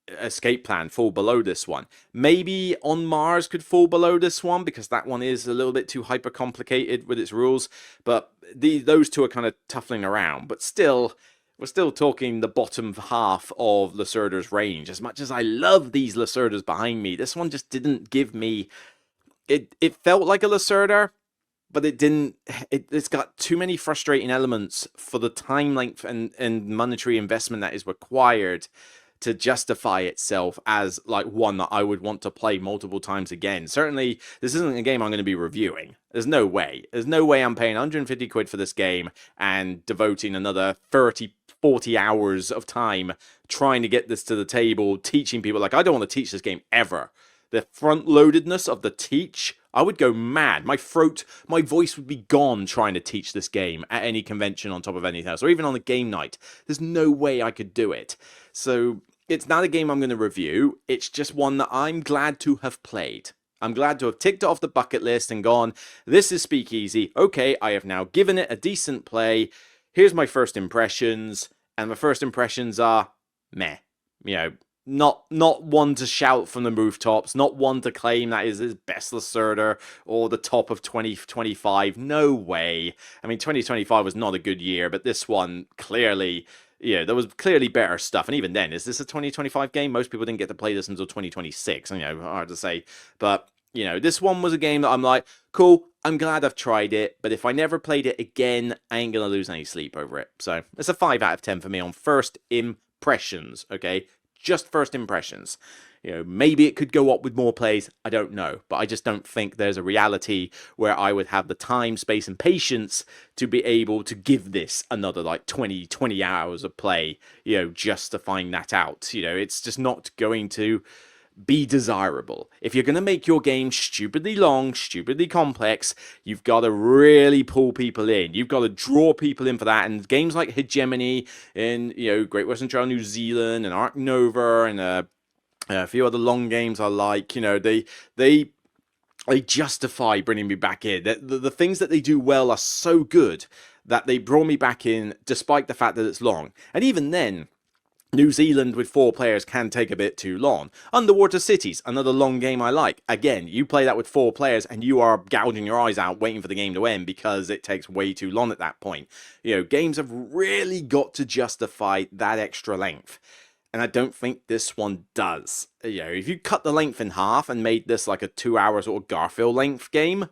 Escape Plan fall below this one. Maybe On Mars could fall below this one, because that one is a little bit too hyper complicated with its rules, but those two are kind of tuffling around. But still, we're still talking the bottom half of Lacerda's range. As much as I love these Lacerdas behind me, this one just didn't give me... It felt like a Lacerda, but it didn't. It's got too many frustrating elements for the time length and monetary investment that is required to justify itself as like one that I would want to play multiple times again. Certainly, this isn't a game I'm going to be reviewing. There's no way. There's no way I'm paying 150 quid for this game and devoting another 30, 40 hours of time trying to get this to the table, teaching people. Like, I don't want to teach this game ever. The front-loadedness of the teach, I would go mad. My voice would be gone trying to teach this game at any convention on top of anything else, or even on a game night. There's no way I could do it. So it's not a game I'm going to review. It's just one that I'm glad to have played. I'm glad to have ticked it off the bucket list and gone, this is Speakeasy. Okay, I have now given it a decent play. Here's my first impressions, and my first impressions are meh. Not one to shout from the rooftops, not one to claim that is his best Lacerda or the top of 2025. No way. I mean, 2025 was not a good year, but this one clearly, there was clearly better stuff. And even then, is this a 2025 game? Most people didn't get to play this until 2026. Hard to say. But, this one was a game that I'm like, cool, I'm glad I've tried it. But if I never played it again, I ain't going to lose any sleep over it. So it's a 5 out of 10 for me on first impressions, okay? Just first impressions. Maybe it could go up with more plays. I don't know. But I just don't think there's a reality where I would have the time, space, and patience to be able to give this another like 20 hours of play, just to find that out. It's just not going to be desirable. If you're going to make your game stupidly long, stupidly complex, you've got to really pull people in. You've got to draw people in for that. And games like Hegemony and, Great Western Trail New Zealand and Ark Nova and a few other long games I like, they justify bringing me back in. The things that they do well are so good that they draw me back in despite the fact that it's long. And even then, New Zealand with 4 players can take a bit too long. Underwater Cities, another long game I like. Again, you play that with 4 players and you are gouging your eyes out waiting for the game to end because it takes way too long at that point. Games have really got to justify that extra length. And I don't think this one does. If you cut the length in half and made this like a 2-hour sort of Garfield length game,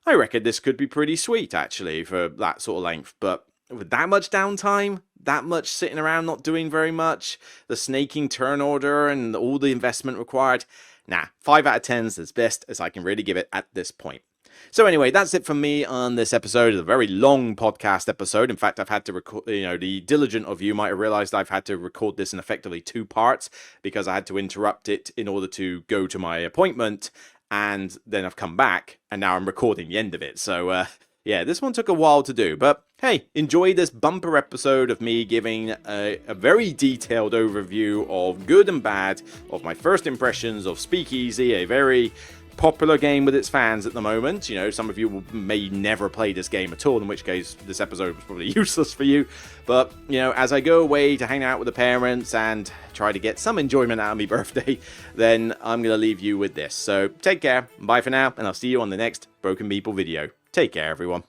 I reckon this could be pretty sweet actually for that sort of length. But with that much downtime, that much sitting around not doing very much, the snaking turn order and all the investment required, 5 out of 10 is as best as I can really give it at this point. So anyway, that's it from me on this episode. It's a very long podcast episode. In fact, I've had to record, the diligent of you might have realized I've had to record this in effectively 2 parts because I had to interrupt it in order to go to my appointment. And then I've come back and now I'm recording the end of it. So, yeah, this one took a while to do, but hey, enjoy this bumper episode of me giving a very detailed overview of good and bad of my first impressions of Speakeasy, a very popular game with its fans at the moment. Some of you may never play this game at all, in which case this episode was probably useless for you. But, as I go away to hang out with the parents and try to get some enjoyment out of my birthday, then I'm going to leave you with this. So take care, bye for now, and I'll see you on the next Broken Meeple video. Take care, everyone.